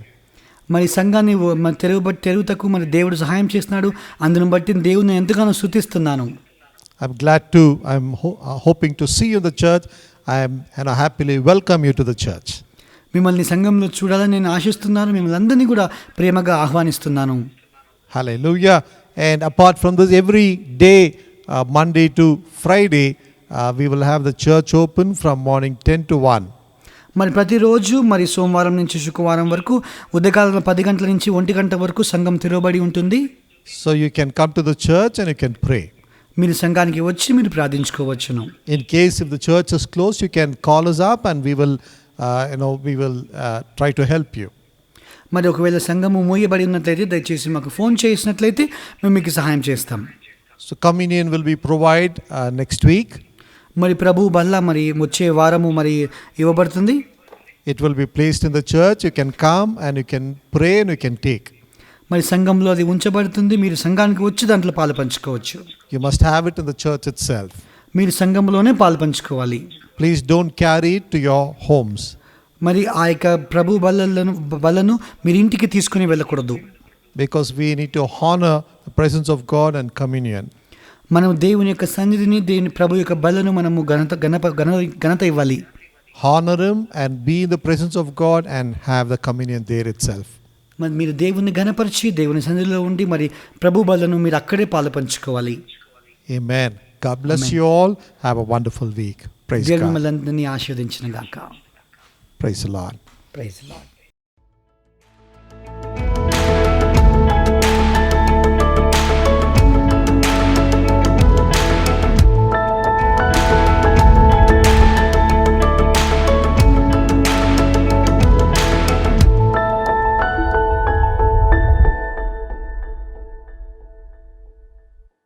మరి సంఘాన్ని మరి తెరువుటకు మరి దేవుడు సహాయం చేస్తున్నాడు. అందును బట్టి దేవుని ఎంతగానో స్తుతిస్తున్నాను. I'm glad to. I'm hoping to see you in the church. I happily welcome you to the church. మిమ్మల్ని సంఘంలో చూడాలని నేను ఆశిస్తున్నాను. మిమ్మల్ని అందరినీ కూడా ప్రేమగా ఆహ్వానిస్తున్నాను. Hallelujah. And apart from this, every day, Monday to Friday, we will have the church open from morning 10 to 1. మరి ప్రతిరోజు మరి సోమవారం నుంచి శుక్రవారం వరకు ఉదయకాలం 10 గంటల నుంచి 1 గంట వరకు సంఘం తెరవబడి ఉంటుంది. So you can come to the church and you can pray. మీరు సంఘానికి వచ్చి మీరు ప్రార్థించుకోవచ్చును. In case if the church is closed, you can call us up and we will try to help you. మరి ఒకవేళ సంఘము మూయబడి ఉన్నట్లయితే దయచేసి మాకు ఫోన్ చేసినట్లయితే మేము మీకు సహాయం చేస్తాం. So communion will be provided next week. మరి ప్రభు బల్ల మరి వచ్చే వారము మరి ఇవ్వబడుతుంది. It will be placed in the church. You can come and you can pray and you can take. మరి సంఘంలో అది ఉంచబడుతుంది. మీరు సంఘానికి వచ్చి దాంట్లో పాలు పంచుకోవచ్చు. You must have it in the church itself. మీరు సంఘంలోనే పాలు పంచుకోవాలి. Please don't carry it to your homes. మరి ఆ యొక్క ప్రభు బలను మీరు ఇంటికి తీసుకుని వెళ్ళకూడదు. Because we need to honor the presence of God and communion. మనం దేవుని యొక్క సన్నిధిని దేవుని ప్రభు యొక్క బలను మనము ఘనత ఇవ్వాలి. Honor him and be in the presence of God and have the communion there itself. మరి మీరు దేవుని ఘనపరిచి దేవుని సన్నిధిలో ఉండి మరి ప్రభు బలను మీరు అక్కడే పాలు పంచుకోవాలి. Amen. God bless you all. Have a wonderful week. Praise God. దేవుని మిమ్మల్ని ఆశీర్వదించును గాక. Praise the Lord. Praise the Lord.